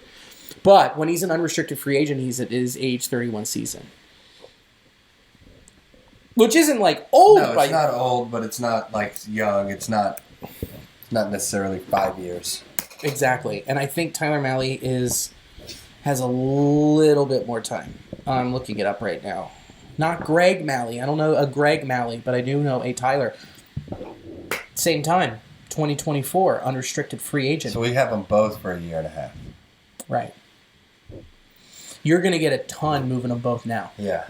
But when he's an unrestricted free agent, he's at his age 31 season. Which isn't like old. No, it's not old, but it's not like young. It's not necessarily 5 years. Exactly. And I think Tyler Mahle has a little bit more time. I'm looking it up right now. Not Greg Mahle. I don't know a Greg Mahle, but I do know a Tyler. Same time, 2024, unrestricted free agent. So we have them both for a year and a half. Right. You're going to get a ton moving them both now. Yeah.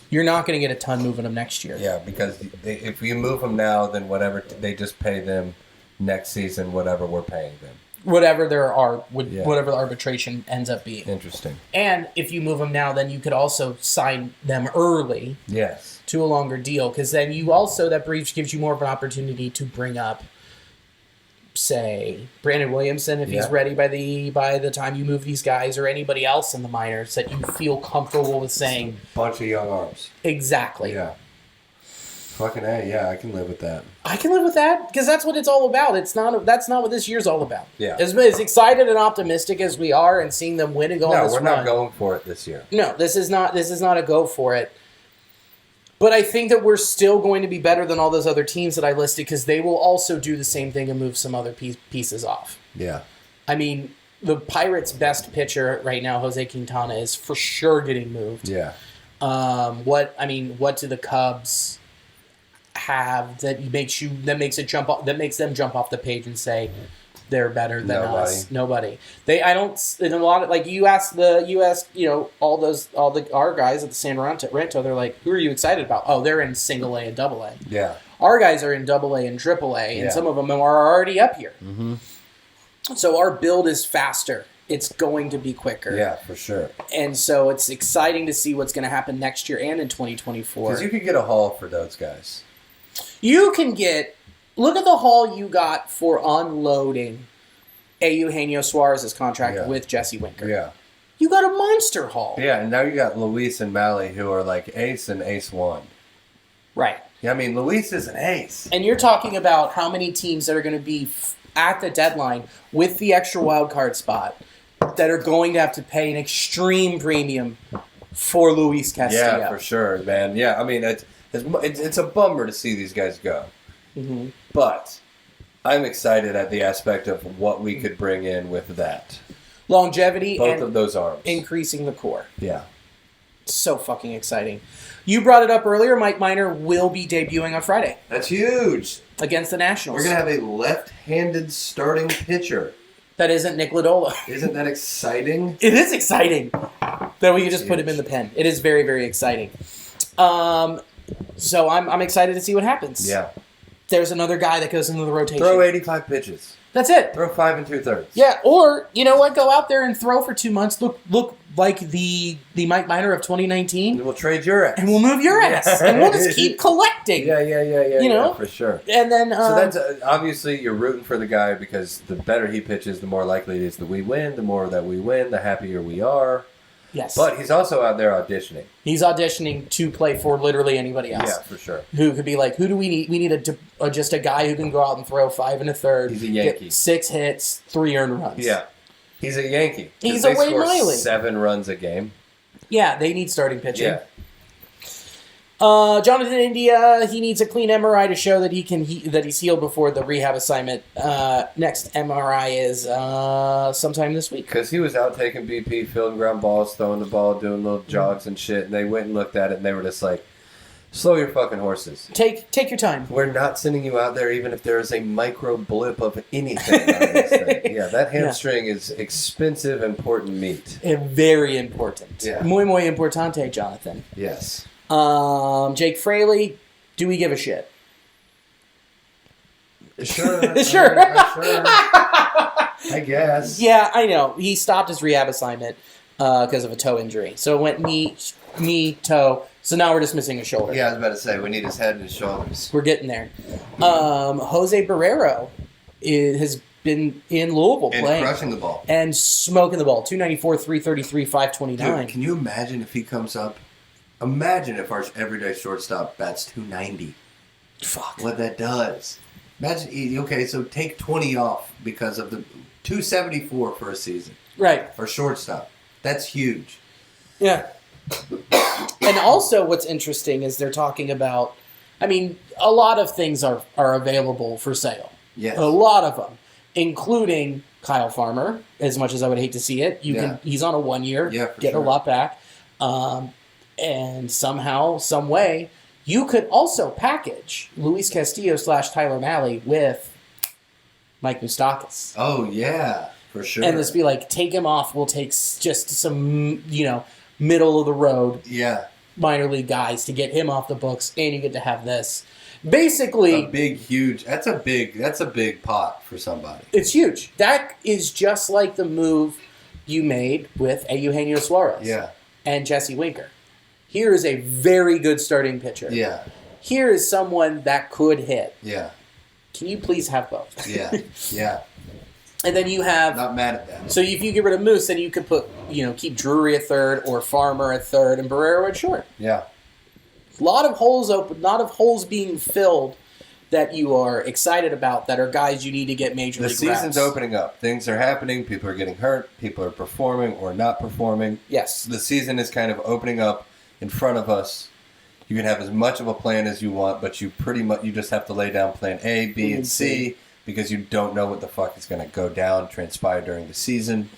You're not going to get a ton moving them next year. Yeah, because if you move them now, then whatever they just pay them next season, whatever we're paying them. Whatever whatever the arbitration ends up being. Interesting. And if you move them now, then you could also sign them early. Yes. To a longer deal, because then you also, that brief gives you more of an opportunity to bring up, say, Brandon Williamson if he's ready by the time you move these guys, or anybody else in the minors that you feel comfortable with saying. Bunch of young arms. Exactly. Yeah. Fucking A, yeah, I can live with that. I can live with that because that's what it's all about. That's not what this year's all about. Yeah. As excited and optimistic as we are and seeing them win and go on this run. No, we're not going for it this year. No, this is not a go for it. But I think that we're still going to be better than all those other teams that I listed because they will also do the same thing and move some other pieces off. Yeah. I mean, the Pirates' best pitcher right now, Jose Quintana, is for sure getting moved. Yeah. What do the Cubs have that makes them jump off the page and say they're better than us. Nobody. I don't. In a lot of like you ask our guys at the San Ranto, they're like, who are you excited about? Oh, they're in single A and double A. Yeah. Our guys are in double A and triple A, and some of them are already up here. Mm-hmm. So our build is faster. It's going to be quicker. Yeah, for sure. And so it's exciting to see what's going to happen next year and in 2024. Because you could get a haul for those guys. You can get... Look at the haul you got for unloading Eugenio Suarez's contract with Jesse Winker. Yeah. You got a monster haul. Yeah, and now you got Luis and Mahle, who are like ace and ace one. Right. Yeah, I mean, Luis is an ace. And you're talking about how many teams that are going to be at the deadline with the extra wild card spot that are going to have to pay an extreme premium for Luis Castillo. Yeah, for sure, man. Yeah, I mean, it's a bummer to see these guys go. Mm-hmm. But I'm excited at the aspect of what we could bring in with that. Longevity Both and of those arms. Increasing the core. Yeah. So fucking exciting. You brought it up earlier. Mike Minor will be debuting on Friday. That's huge. Against the Nationals. We're going to have a left-handed starting pitcher. That isn't Nick Lodolo. Isn't that exciting? It is exciting that we can just put him in the pen. It is very, very exciting. So I'm excited to see what happens. Yeah. There's another guy that goes into the rotation. Throw 85 pitches. That's it. Throw 5 2/3. Yeah, or, you know what? Go out there and throw for 2 months. Look like the Mike Minor of 2019. And we'll trade your ass. And we'll move your ass. And we'll just keep collecting. Yeah. You know? For sure. And then... so that's obviously you're rooting for the guy because the better he pitches, the more likely it is that we win. The more that we win, the happier we are. Yes. But he's also out there auditioning. He's auditioning to play for literally anybody else. Yeah, for sure. Who could be like, who do we need? We need just a guy who can go out and throw 5 1/3. He's a Yankee. Get 6 hits, 3 earned runs. Yeah. He's a Yankee. He's they a Wade score Miley. 7 runs a game. Yeah, they need starting pitching. Yeah. Jonathan India, he needs a clean MRI to show that that he's healed before the rehab assignment. Next MRI is sometime this week. Because he was out taking BP, fielding ground balls, throwing the ball, doing little jogs and shit, and they went and looked at it, and they were just like, slow your fucking horses. Take your time. We're not sending you out there even if there is a micro blip of anything on this thing. Yeah, that hamstring is expensive, important meat. Very important. Yeah. Muy, muy importante, Jonathan. Yes. Jake Fraley, do we give a shit? Sure. Sure. I guess. Yeah, I know. He stopped his rehab assignment because of a toe injury. So it went knee, toe. So now we're just missing a shoulder. Yeah, I was about to say, we need his head and his shoulders. We're getting there. Jose Barrero has been in Louisville and playing. crushing the ball. And smoking the ball. 294, 333, 529. Dude, can you imagine if he comes up? Imagine if our everyday shortstop bats 290. Fuck. What that does. Imagine, okay, so take 20 off because of the 274 for a season. Right. For shortstop. That's huge. Yeah. And also what's interesting is they're talking about, I mean, a lot of things are available for sale. Yes. A lot of them, including Kyle Farmer, as much as I would hate to see it. He's on a 1 year, get a lot back. And somehow, some way, you could also package Luis Castillo / Tyler Mahle with Mike Moustakas. Oh, yeah, for sure. And just be like, take him off. We'll take just some, middle of the road minor league guys to get him off the books, and you get to have this. Basically, that's a big pot for somebody. It's huge. That is just like the move you made with Eugenio Suarez and Jesse Winker. Here is a very good starting pitcher. Yeah. Here is someone that could hit. Yeah. Can you please have both? Yeah. And then you have... Not mad at that. So if you get rid of Moose, then you could put, keep Drury at third or Farmer at third and Barrero at short. Yeah. A lot of holes open, a lot of holes being filled that you are excited about that are guys you need to get major league reps. The season's opening up. Things are happening. People are getting hurt. People are performing or not performing. Yes. The season is kind of opening up in front of us. You can have as much of a plan as you want, but you just have to lay down plan A, B, and C because you don't know what the fuck is going to go down, transpire during the season.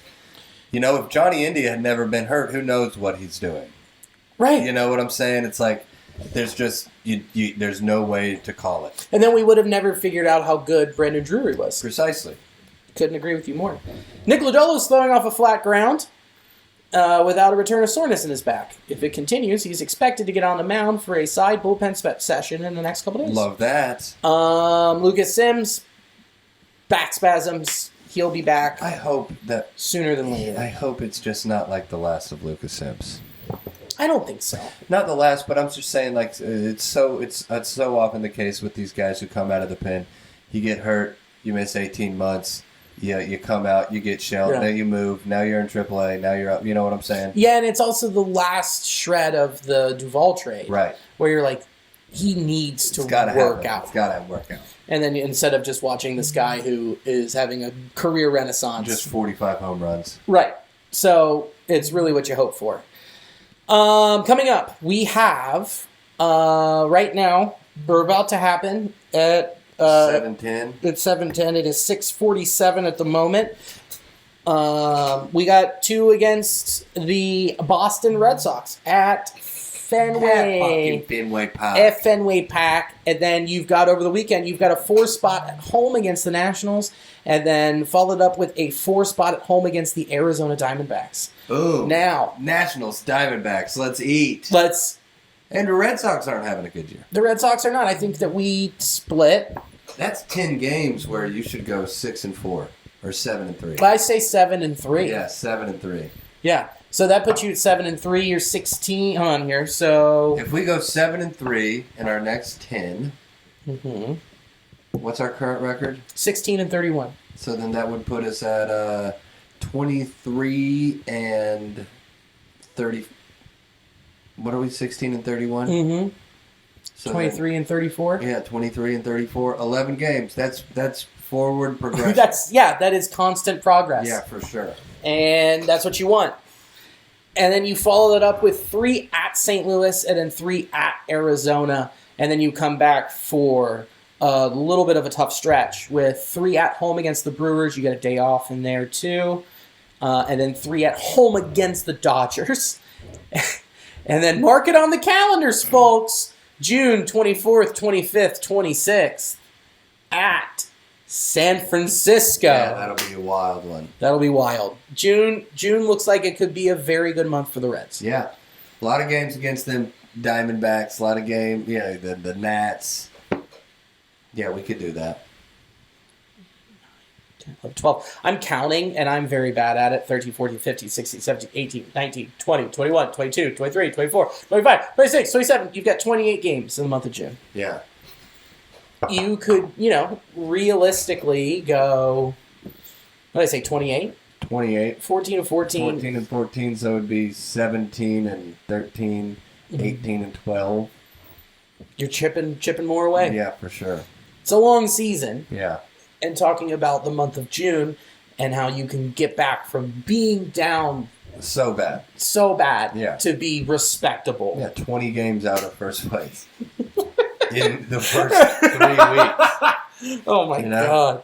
If Johnny India had never been hurt, who knows what he's doing? Right. You know what I'm saying? It's like there's just there's no way to call it. And then we would have never figured out how good Brandon Drury was. Precisely. Couldn't agree with you more. Nick Lodolo's throwing off a flat ground without a return of soreness in his back. If it continues, he's expected to get on the mound for a side bullpen session in the next couple days. Love that. Lucas Sims, back spasms. He'll be back. I hope that sooner than later. I hope it's just not like the last of Lucas Sims. I don't think so. Not the last, but I'm just saying, like, it's so often the case with these guys who come out of the pen. You get hurt, you miss 18 months. Yeah, you come out, you get shelled, then you move. Now you're in AAA. Now you're up. You know what I'm saying? Yeah, and it's also the last shred of the Duvall trade, right? Where you're like, he needs to work out. It's got to work out. And then instead of just watching this guy who is having a career renaissance, just 45 home runs, right? So it's really what you hope for. Coming up, we have right now. We're about to happen at. 7:10. It's 7:10. It is 6:47 at the moment. We got 2 against the Boston Red Sox at Fenway. Fenway Park. At Fenway Park. And then you've got over the weekend, you've got a 4-spot at home against the Nationals, and then followed up with a 4-spot at home against the Arizona Diamondbacks. Ooh. Now, Nationals, Diamondbacks. Let's eat. And the Red Sox aren't having a good year. The Red Sox are not. I think that we split. That's 10 games where you should go 6-4 or 7-3. I say 7-3. Yeah, 7-3. Yeah. So that puts you at 7-3. You're 16. Hold on here. So if we go 7-3 in our next 10, what's our current record? 16-31. So then that would put us at 23 and 30. What are we, 16 and 31? Mm-hmm. So 23 and 34? Yeah, 23 and 34. 11 games. That's forward progression. That is constant progress. Yeah, for sure. And that's what you want. And then you follow it up with 3 at St. Louis and then 3 at Arizona. And then you come back for a little bit of a tough stretch with 3 at home against the Brewers. You get a day off in there too. And then 3 at home against the Dodgers. And then mark it on the calendars, folks. June 24th, 25th, 26th at San Francisco. Yeah, that'll be a wild one. That'll be wild. June looks like it could be a very good month for the Reds. Yeah. A lot of games against them Diamondbacks. A lot of games, the Nats. Yeah, we could do that. 12. I'm counting, and I'm very bad at it. 13, 14, 15, 16, 17, 18, 19, 20, 21, 22, 23, 24, 25, 26, 27. You've got 28 games in the month of June. Yeah. You could, realistically go, what did I say, 28? 28. 14 and 14. 14 and 14, so it would be 17 and 13, 18 and 12. You're chipping more away. Yeah, for sure. It's a long season. Yeah. And talking about the month of June and how you can get back from being down so bad to be respectable. Yeah, 20 games out of first place in the first 3 weeks. Oh my God.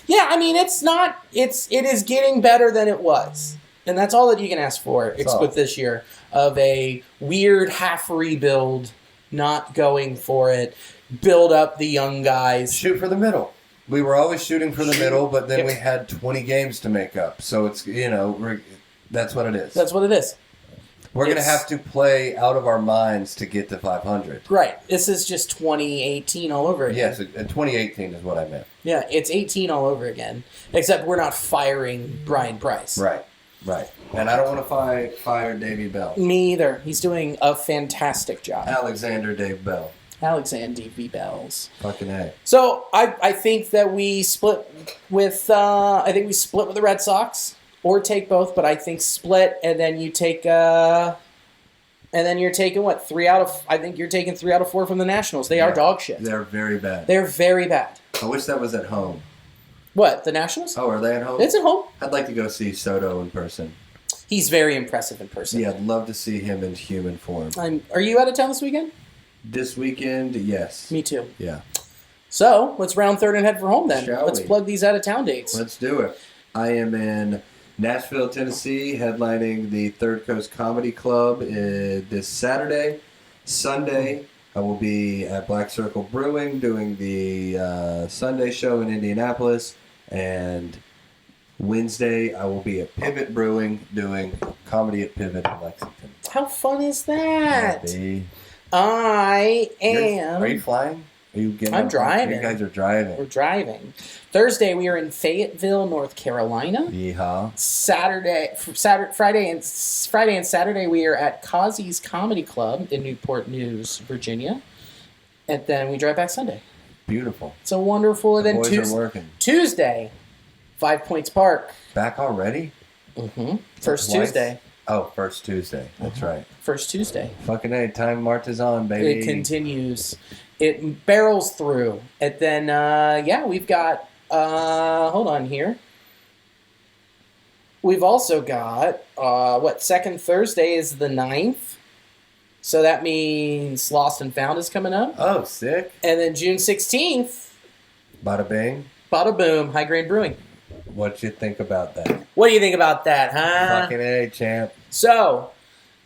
Yeah, I mean, it is getting better than it was. And that's all that you can ask for with this year of a weird half rebuild, not going for it, build up the young guys. Shoot for the middle. We were always shooting for the middle, but then we had 20 games to make up. So it's, that's what it is. That's what it is. We're going to have to play out of our minds to get to 500. Right. This is just 2018 all over again. Yes, 2018 is what I meant. Yeah, it's 18 all over again. Except we're not firing Brian Price. Right. And I don't want to fire Davey Bell. Me either. He's doing a fantastic job. Alexander Dave Bell. Alexander V. Bells. Fucking A. So I think that we split with the Red Sox, or take both, but I think split, and then you take and then you're taking what, 3 out of, I think you're taking 3 out of 4 from the Nationals. They are dog shit. They're very bad. They're very bad. I wish that was at home. What, the Nationals? Oh, are they at home? It's at home. I'd like to go see Soto in person. He's very impressive in person. Yeah, I'd love to see him in human form. Are you out of town this weekend? This weekend, yes. Me too. Yeah. So, let's round third and head for home then. Shall let's we? plug these out-of-town dates. Let's do it. I am in Nashville, Tennessee, headlining the Third Coast Comedy Club this Saturday. Sunday, I will be at Black Circle Brewing doing the Sunday show in Indianapolis. And Wednesday, I will be at Pivot Brewing doing Comedy at Pivot in Lexington. How fun is that? Maybe. I am. Are you flying? Are you getting? I'm driving. You guys are driving. We're driving. Thursday, we are in Fayetteville, North Carolina. Yeehaw. Friday and Saturday, we are at Kazi's Comedy Club in Newport News, Virginia. And then we drive back Sunday. Beautiful. It's a wonderful. The boys are working. Tuesday, 5 Points Park. Back already? Mm-hmm. First Tuesday. Oh, first Tuesday. That's right. First Tuesday. Fucking A. Time marches on, baby. It continues. It barrels through. And then, we've got... hold on here. We've also got... second Thursday is the 9th. So that means Lost and Found is coming up. Oh, sick. And then June 16th... Bada bing. Bada boom. High Grade Brewing. What you think about that? What do you think about that, huh? Fucking A, champ. So,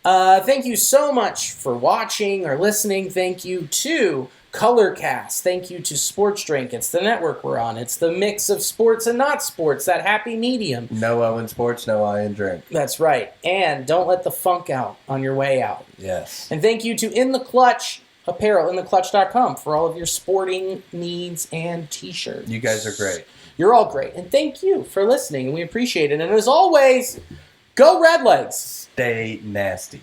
thank you so much for watching or listening. Thank you to Colorcast. Thank you to Sports Drink. It's the network we're on. It's the mix of sports and not sports, that happy medium. No O in sports, no I in drink. That's right. And don't let the funk out on your way out. Yes. And thank you to In the Clutch Apparel, intheclutch.com, for all of your sporting needs and t-shirts. You guys are great. You're all great. And thank you for listening. We appreciate it. And as always, go Redlegs. Stay nasty.